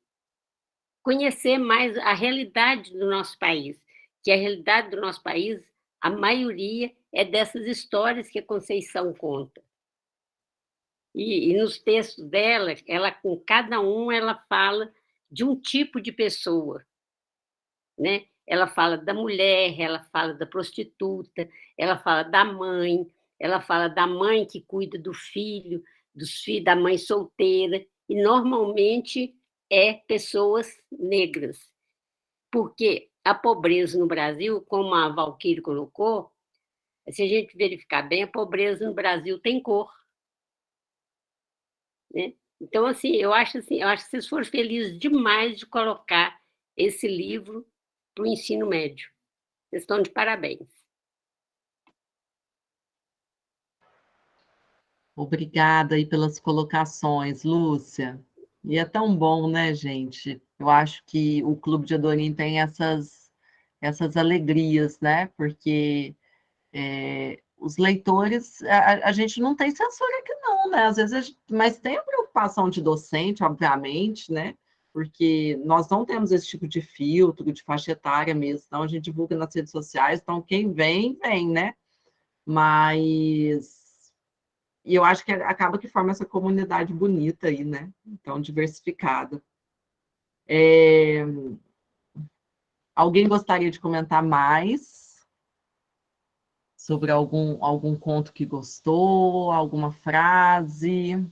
conhecer mais a realidade do nosso país, que a realidade do nosso país, a maioria é dessas histórias que a Conceição conta. E nos textos dela, com cada um, ela fala de um tipo de pessoa, né? Ela fala da mulher, ela fala da prostituta, ela fala da mãe, ela fala da mãe que cuida do filho, da mãe solteira, e normalmente pessoas negras. Porque a pobreza no Brasil, como a Valquíria colocou, se a gente verificar bem, a pobreza no Brasil tem cor. Né? Então, assim, eu acho que vocês foram felizes demais de colocar esse livro para o ensino médio. Vocês estão de parabéns. Obrigada aí pelas colocações, Lúcia. E é tão bom, né, gente? Eu acho que o Clube de Adorim tem essas alegrias, né? Porque os leitores, a gente não tem censura aqui um, né? Às vezes, mas tem a preocupação de docente, obviamente, né? Porque nós não temos esse tipo de filtro, de faixa etária mesmo, então a gente divulga nas redes sociais, então quem vem, vem, né? Mas e eu acho que acaba que forma essa comunidade bonita aí, né? Então, diversificada. Alguém gostaria de comentar mais sobre algum conto que gostou, alguma frase?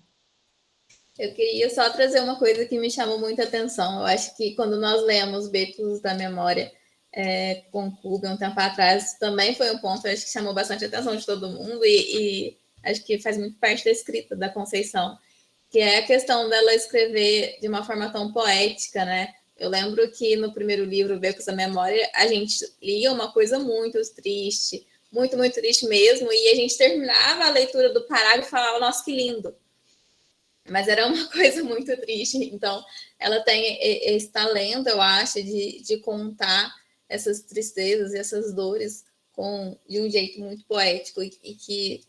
Eu queria só trazer uma coisa que me chamou muita atenção. Eu acho que quando nós lemos Becos da Memória com Kugan um tempo atrás, também foi um ponto acho que chamou bastante a atenção de todo mundo e acho que faz muito parte da escrita da Conceição, que é a questão dela escrever de uma forma tão poética, né? Eu lembro que no primeiro livro, Becos da Memória, a gente lia uma coisa muito triste, muito, muito triste mesmo, e a gente terminava a leitura do parágrafo e falava, nossa, que lindo. Mas era uma coisa muito triste. Então, ela tem esse talento, eu acho, de contar essas tristezas e essas dores de um jeito muito poético e que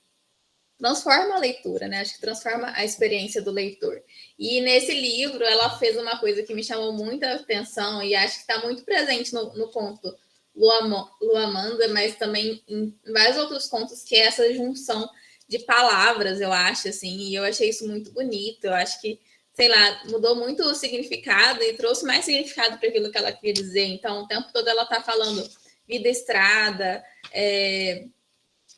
transforma a leitura, né? Acho que transforma a experiência do leitor. E nesse livro, ela fez uma coisa que me chamou muita atenção e acho que está muito presente no conto Luamanda, mas também em vários outros contos, que é essa junção de palavras, eu acho, assim, e eu achei isso muito bonito. Eu acho que, sei lá, mudou muito o significado e trouxe mais significado para aquilo que ela queria dizer. Então, o tempo todo ela está falando vida estrada,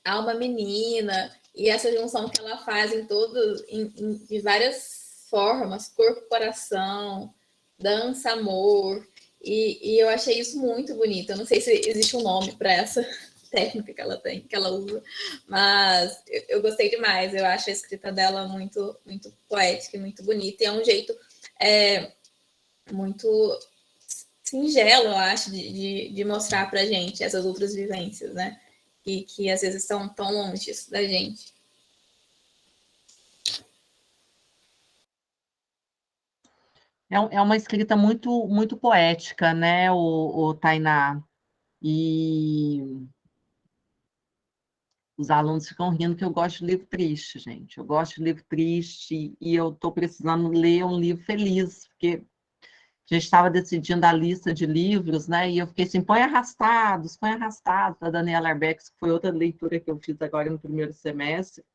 alma menina, e essa junção que ela faz de várias formas, corpo, coração, dança, amor, e eu achei isso muito bonito. Eu não sei se existe um nome para essa técnica que ela tem, que ela usa, mas eu gostei demais. Eu acho a escrita dela muito, muito poética e muito bonita, e é um jeito muito singelo, eu acho, de mostrar pra gente essas outras vivências, né? Que às vezes estão tão longe da gente. É uma escrita muito, muito poética, né, o Tainá? E os alunos ficam rindo que eu gosto de livro triste, gente. Eu gosto de livro triste e eu estou precisando ler um livro feliz, porque a gente estava decidindo a lista de livros, né? E eu fiquei assim, põe Arrastados, da Daniela Arbex, que foi outra leitura que eu fiz agora no primeiro semestre.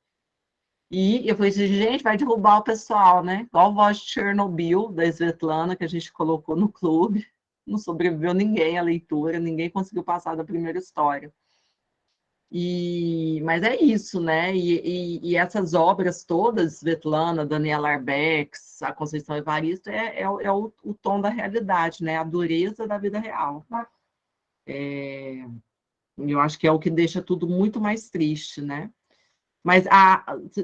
E eu falei assim, gente, vai derrubar o pessoal, né? Igual Voz de Chernobyl, da Svetlana, que a gente colocou no clube. Não sobreviveu ninguém à leitura, ninguém conseguiu passar da primeira história. Mas é isso, né? E essas obras todas, Svetlana, Daniela Arbex, a Conceição Evaristo, é o tom da realidade, né? A dureza da vida real. Eu acho que é o que deixa tudo muito mais triste, né? Mas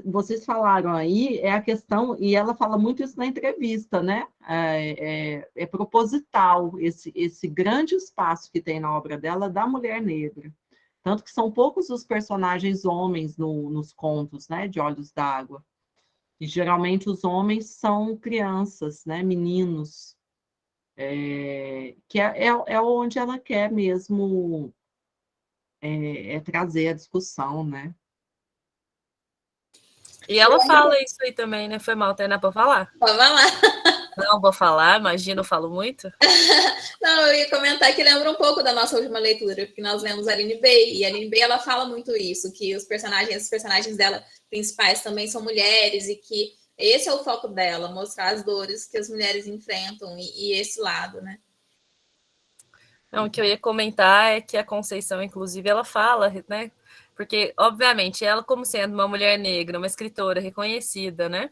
vocês falaram aí, é a questão, e ela fala muito isso na entrevista, né? É proposital esse grande espaço que tem na obra dela da mulher negra. Tanto que são poucos os personagens homens nos contos, né, de Olhos d'Água. E geralmente os homens são crianças, né, meninos, que é onde ela quer mesmo trazer a discussão, né? E ela fala isso aí também, né? Foi mal, Tainá, pra falar? Pode falar. Não vou falar, imagina, eu falo muito. Não, eu ia comentar que lembra um pouco da nossa última leitura, porque nós lemos a Aline Bay, e a Aline Bay, ela fala muito isso, que os personagens dela principais também são mulheres, e que esse é o foco dela, mostrar as dores que as mulheres enfrentam, e esse lado, né? Não, o que eu ia comentar é que a Conceição, inclusive, ela fala, né? Porque, obviamente, ela, como sendo uma mulher negra, uma escritora reconhecida, né?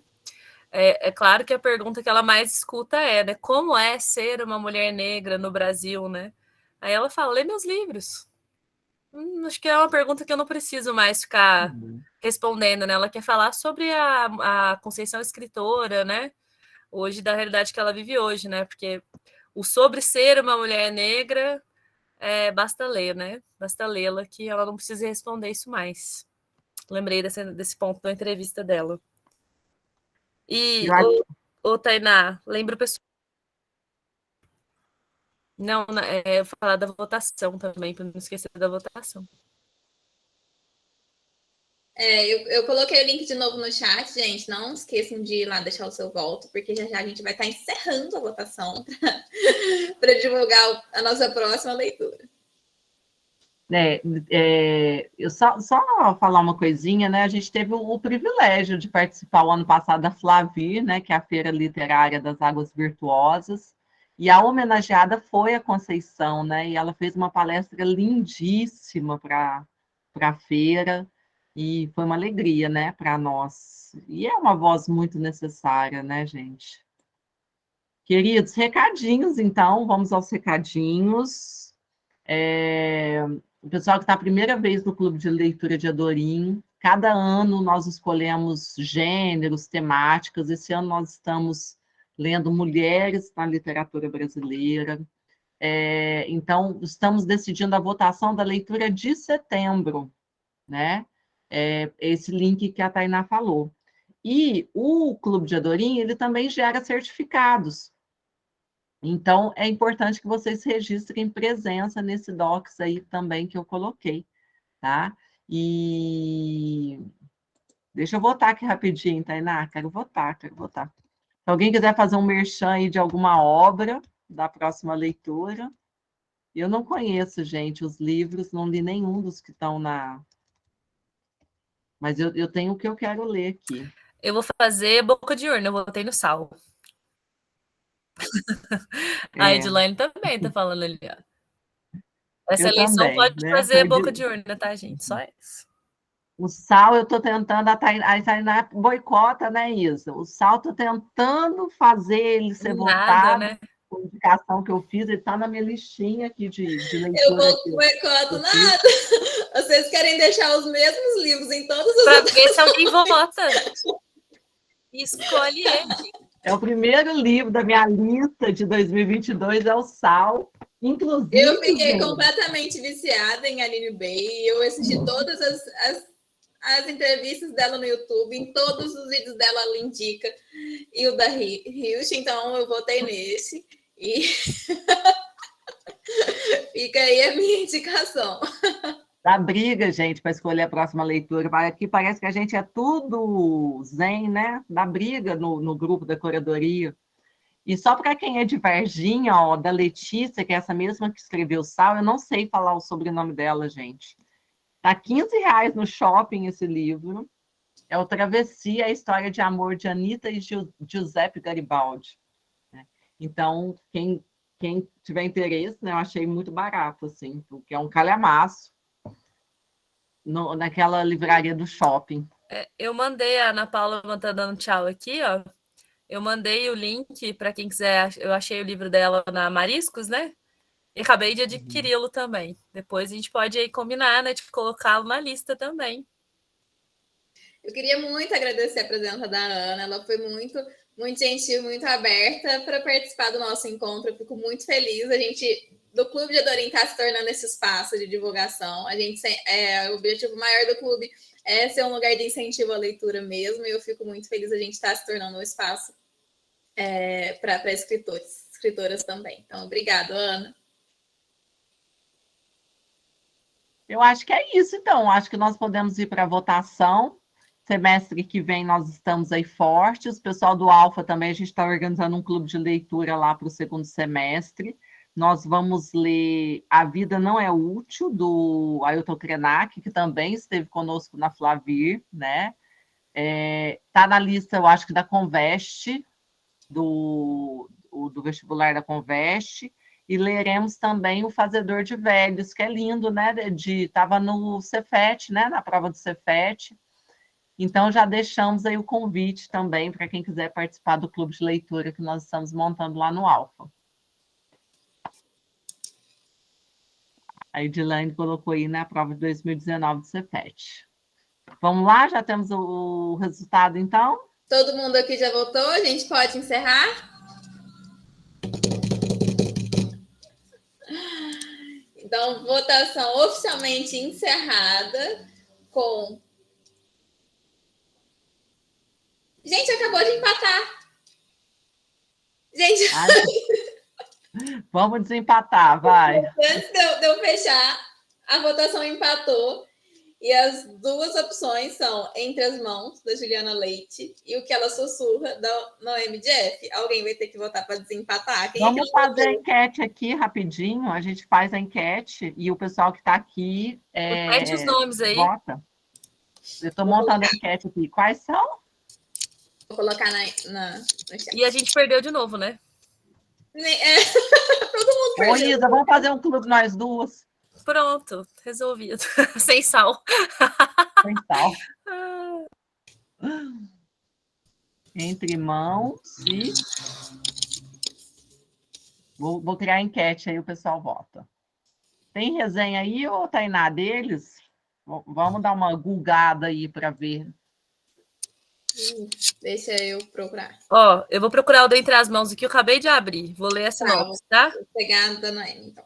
É claro que a pergunta que ela mais escuta né? Como é ser uma mulher negra no Brasil, né? Aí ela fala, lê meus livros. Acho que é uma pergunta que eu não preciso mais ficar respondendo, né? Ela quer falar sobre a Conceição escritora, né? Hoje, da realidade que ela vive hoje, né? Porque o sobre ser uma mulher negra, basta ler, né? Basta lê-la que ela não precisa responder isso mais. Lembrei desse ponto da entrevista dela. E, Tainá, lembra o pessoal. Não, eu vou falar da votação também, para não esquecer da votação. Eu coloquei o link de novo no chat, gente. Não esqueçam de ir lá deixar o seu voto, porque já já a gente vai estar encerrando a votação para divulgar a nossa próxima leitura. Eu só falar uma coisinha, né? A gente teve o privilégio de participar o ano passado da Flavir, né? Que é a Feira Literária das Águas Virtuosas, e a homenageada foi a Conceição, né? E ela fez uma palestra lindíssima para a feira, e foi uma alegria, né, para nós. E é uma voz muito necessária, né, gente? Queridos, recadinhos, então, vamos aos recadinhos. O pessoal que está a primeira vez no Clube de Leitura de Adorim, cada ano nós escolhemos gêneros, temáticas. Esse ano nós estamos lendo mulheres na literatura brasileira. Então, estamos decidindo a votação da leitura de setembro, né? Esse link que a Tainá falou. E o Clube de Adorim, ele também gera certificados. Então, é importante que vocês registrem presença nesse docs aí também que eu coloquei, tá? E deixa eu votar aqui rapidinho, Tainá. Quero votar. Se alguém quiser fazer um merchan aí de alguma obra da próxima leitura. Eu não conheço, gente, os livros, não li nenhum dos que estão na... Mas eu tenho o que eu quero ler aqui. Eu vou fazer Boca de Urna, eu votei no Sal. A Edilane também tá falando ali, ó. Essa eleição também, pode né? fazer Boca de Urna, tá, gente? Só isso. O Sal, eu estou tentando, a Tainá boicota, né, Isa? O Sal, estou tentando fazer ele ser votado, né? Com a indicação que eu fiz, ele está na minha listinha aqui de leitura. Eu vou boicoto nada. Vocês querem deixar os mesmos livros em todos os... Para ver se alguém vota. Escolhe ele. É o primeiro livro da minha lista de 2022, é o Sal. Inclusive... Eu fiquei completamente viciada em Aline Bay. Eu assisti todas as entrevistas dela no YouTube, em todos os vídeos dela ela indica. E o da Hilst, então eu votei nesse. E fica aí a minha indicação. Dá briga, gente, para escolher a próxima leitura. Aqui parece que a gente é tudo zen, né? Dá briga no grupo da curadoria. E só para quem é de Varginha, ó, da Letícia, que é essa mesma que escreveu Sal, eu não sei falar o sobrenome dela, gente. Tá R$15 no shopping esse livro. É o Travessia, a história de amor de Anita e Giuseppe Garibaldi. Então, quem tiver interesse, né, eu achei muito barato, assim, porque é um calhamaço naquela livraria do shopping. Eu mandei, a Ana Paula tá dando tchau aqui, ó. Eu mandei o link para quem quiser. Eu achei o livro dela na Mariscos, né? E acabei de adquiri-lo também. Depois a gente pode aí combinar, né? De colocá-lo na lista também. Eu queria muito agradecer a presença da Ana. Ela foi muito gentil, muito aberta para participar do nosso encontro. Eu fico muito feliz. A gente, do Clube de Adorim, está se tornando esse espaço de divulgação. O objetivo maior do clube é ser um lugar de incentivo à leitura mesmo. E eu fico muito feliz a gente estar se tornando um espaço para escritoras também. Então, obrigado, Ana. Eu acho que é isso, então. Acho que nós podemos ir para a votação. Semestre que vem nós estamos aí fortes. O pessoal do Alfa também, a gente está organizando um clube de leitura lá para o segundo semestre. Nós vamos ler A Vida Não é Útil, do Ailton Krenak, que também esteve conosco na Flavir, né? Está na lista, eu acho que da Conveste, do vestibular da Conveste. E leremos também O Fazedor de Velhos, que é lindo, né? Estava no Cefet, né? Na prova do Cefet. Então, já deixamos aí o convite também para quem quiser participar do clube de leitura que nós estamos montando lá no Alfa. A Edilane colocou aí na prova de 2019 do Cefet. Vamos lá? Já temos o resultado, então? Todo mundo aqui já votou? A gente pode encerrar? Então, votação oficialmente encerrada com... Gente, acabou de empatar. Gente... Vamos desempatar, vai. Antes de eu fechar, a votação empatou. E as duas opções são Entre as Mãos, da Juliana Leite, e O que Ela Sussurra, da Noemi Jeff. Alguém vai ter que votar para desempatar. Quem Vamos fazer a enquete aqui rapidinho. A gente faz a enquete e o pessoal que está aqui Repete os nomes aí. vota. Eu estou montando a enquete aqui. Quais são? Vou colocar no chat. E a gente perdeu de novo, né? Todo mundo perdeu. Ô, Isa, vamos fazer um clube nós duas. Pronto, resolvido. Sem sal. Sem sal. Entre Mãos e... Vou criar a enquete aí, o pessoal vota. Tem resenha aí, ou Tainá, deles? Vamos dar uma gulgada aí para ver. Deixa eu procurar. Ó, eu vou procurar o do Entre as Mãos aqui, eu acabei de abrir. Vou ler a sinopse, tá? Vou pegar a da Noemi, então.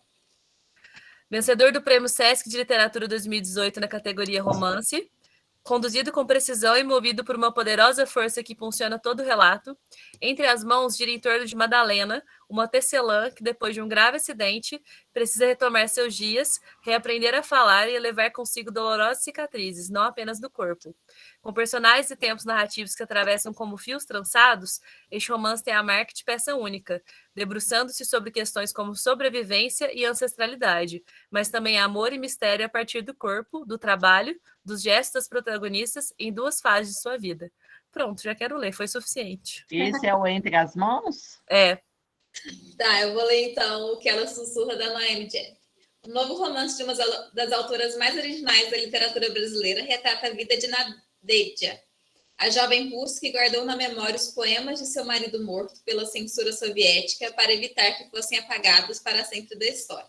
Vencedor do Prêmio Sesc de Literatura 2018 na categoria Romance, conduzido com precisão e movido por uma poderosa força que impulsiona todo o relato, Entre as Mãos gira em torno de Madalena, uma tecelã que, depois de um grave acidente, precisa retomar seus dias, reaprender a falar e levar consigo dolorosas cicatrizes, não apenas do corpo. Com personagens e tempos narrativos que atravessam como fios trançados, este romance tem a marca de peça única, debruçando-se sobre questões como sobrevivência e ancestralidade, mas também amor e mistério a partir do corpo, do trabalho, dos gestos das protagonistas em duas fases de sua vida. Pronto, já quero ler, foi suficiente. Esse é o Entre as Mãos? É. Tá, eu vou ler então O que Ela Sussurra, da Noemi Jeff. O novo romance de uma das autoras mais originais da literatura brasileira retrata a vida de Nadejda, a jovem russa que guardou na memória os poemas de seu marido morto pela censura soviética para evitar que fossem apagados para sempre da história.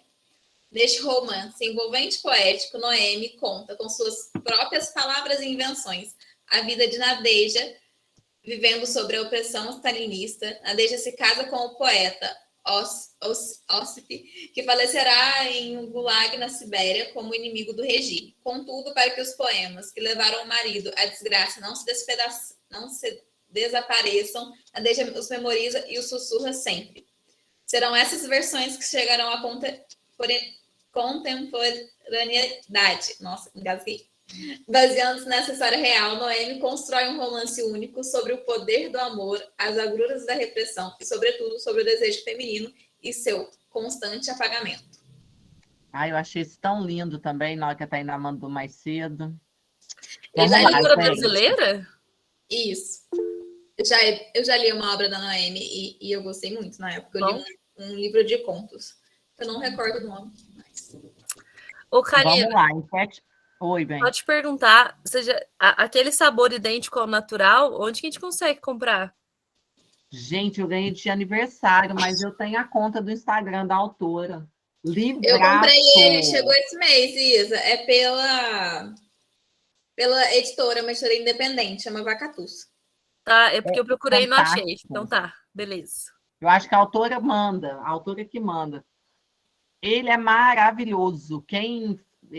Neste romance envolvente e poético, Noemi conta com suas próprias palavras e invenções a vida de Nadejda, vivendo sobre a opressão stalinista. Nadejda se casa com o poeta Ossip, que falecerá em um gulag na Sibéria como inimigo do regime. Contudo, para que os poemas que levaram o marido à desgraça não se desapareçam, Nadejda os memoriza e os sussurra sempre. Serão essas versões que chegarão à contemporaneidade. Nossa, engasguei. Baseando-se nessa história real, Noemi constrói um romance único sobre o poder do amor, as agruras da repressão e, sobretudo, sobre o desejo feminino e seu constante apagamento. Eu achei isso tão lindo também, na hora que a Tainá mandou mais cedo. É da literatura brasileira? Isso. Eu já li uma obra da Noemi e eu gostei muito na época. Eu li um livro de contos. Eu não recordo o nome. Mas... Ô, Karina, vamos lá, enquete. Oi, bem. Pode perguntar, aquele sabor idêntico ao natural, onde que a gente consegue comprar? Gente, eu ganhei de aniversário, mas eu tenho a conta do Instagram da autora. Livraço. Eu comprei ele, chegou esse mês, Isa. É pela editora, uma editora independente, chama Vacatus. Tá, é porque eu procurei e não fantástico. achei. Então tá, beleza. Eu acho que a autora manda, a autora que manda. Ele é maravilhoso.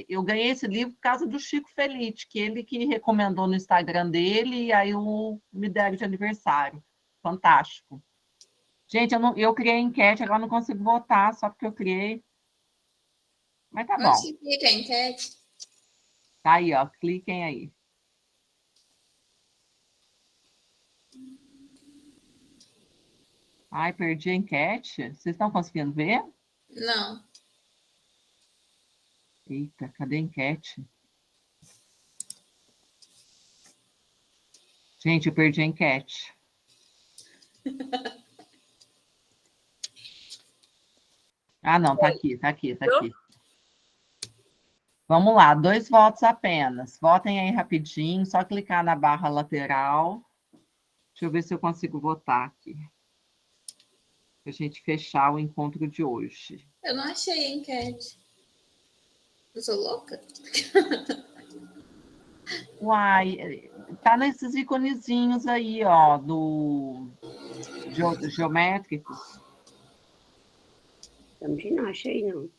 Eu ganhei esse livro por causa do Chico Felice, que ele que recomendou no Instagram dele, e aí me deram de aniversário. Fantástico. Gente, eu criei a enquete, agora não consigo votar, só porque eu criei. Mas tá bom. Onde clica a enquete? Tá aí, ó, cliquem aí. Perdi a enquete. Vocês estão conseguindo ver? Não. Eita, cadê a enquete? Gente, eu perdi a enquete. Não, tá aqui. Vamos lá, 2 votos apenas. Votem aí rapidinho, só clicar na barra lateral. Deixa eu ver se eu consigo votar aqui. Pra gente fechar o encontro de hoje. Eu não achei a enquete. Eu sou louca? Tá nesses iconezinhos aí, ó, geométricos. Também não achei, não.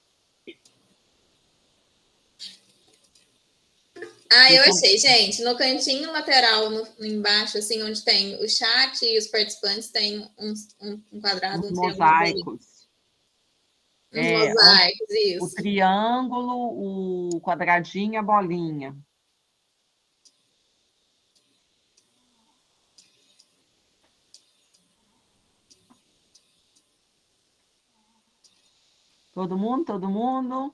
Eu achei, gente. No cantinho lateral, embaixo, assim, onde tem o chat e os participantes, tem um quadrado, Os mosaicos. Mosaicos, isso. O triângulo, o quadradinho e a bolinha. Todo mundo, todo mundo?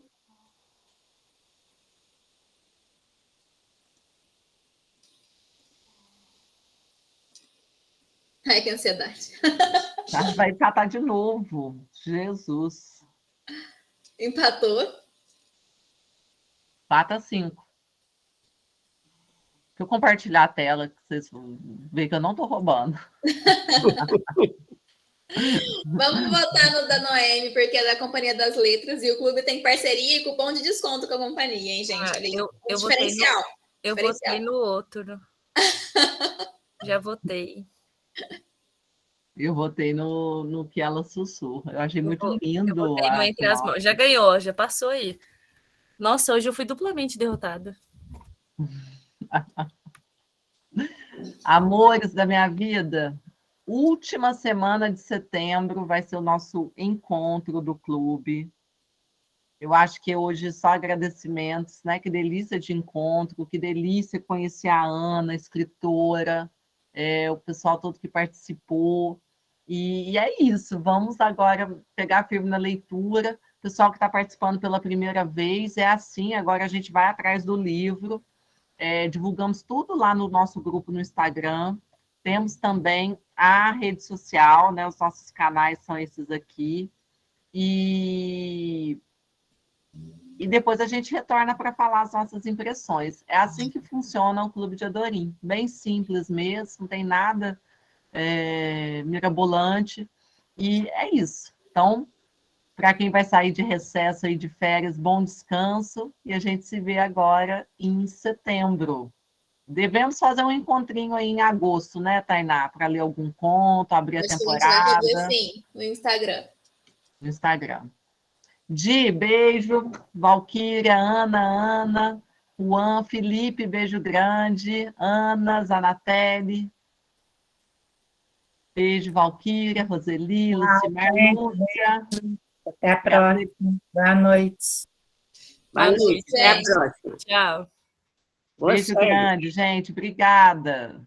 Ai, que ansiedade. Vai empatar de novo. Jesus. Empatou. Empata 5. Deixa eu compartilhar a tela, que vocês vão ver que eu não estou roubando. Vamos votar no da Noemi, porque é da Companhia das Letras e o clube tem parceria e cupom de desconto com a companhia, hein, gente? Olha aí. Eu Diferencial. votei no outro. Já votei. Eu votei no que ela sussurra. Eu achei muito lindo. Eu votei no Entre as Mãos. Já ganhou, já passou aí. Nossa, hoje eu fui duplamente derrotada. Amores da minha vida, última semana de setembro vai ser o nosso encontro do clube. Eu acho que hoje só agradecimentos, né? Que delícia de encontro, que delícia conhecer a Ana, escritora, o pessoal todo que participou. E é isso, vamos agora pegar firme na leitura. O pessoal que está participando pela primeira vez, é assim, agora a gente vai atrás do livro. Divulgamos tudo lá no nosso grupo no Instagram. Temos também a rede social, né? Os nossos canais são esses aqui. E depois a gente retorna para falar as nossas impressões. É assim que funciona o Clube de Adorim. Bem simples mesmo, não tem nada mirabolante. E é isso. Então, para quem vai sair de recesso aí de férias, bom descanso. E a gente se vê agora em setembro. Devemos fazer um encontrinho aí em agosto, né, Tainá? Para ler algum conto, abrir a temporada. A gente vai fazer sim, no Instagram. No Instagram. Di, beijo. Valquíria, Ana, Juan, Felipe, beijo grande. Ana, Zanatelli. Beijo, Valquíria, Roseli, Lucimar, Lúcia. Até a próxima. Boa noite. Boa noite. Até a próxima. Tchau. Beijo grande, gente. Obrigada.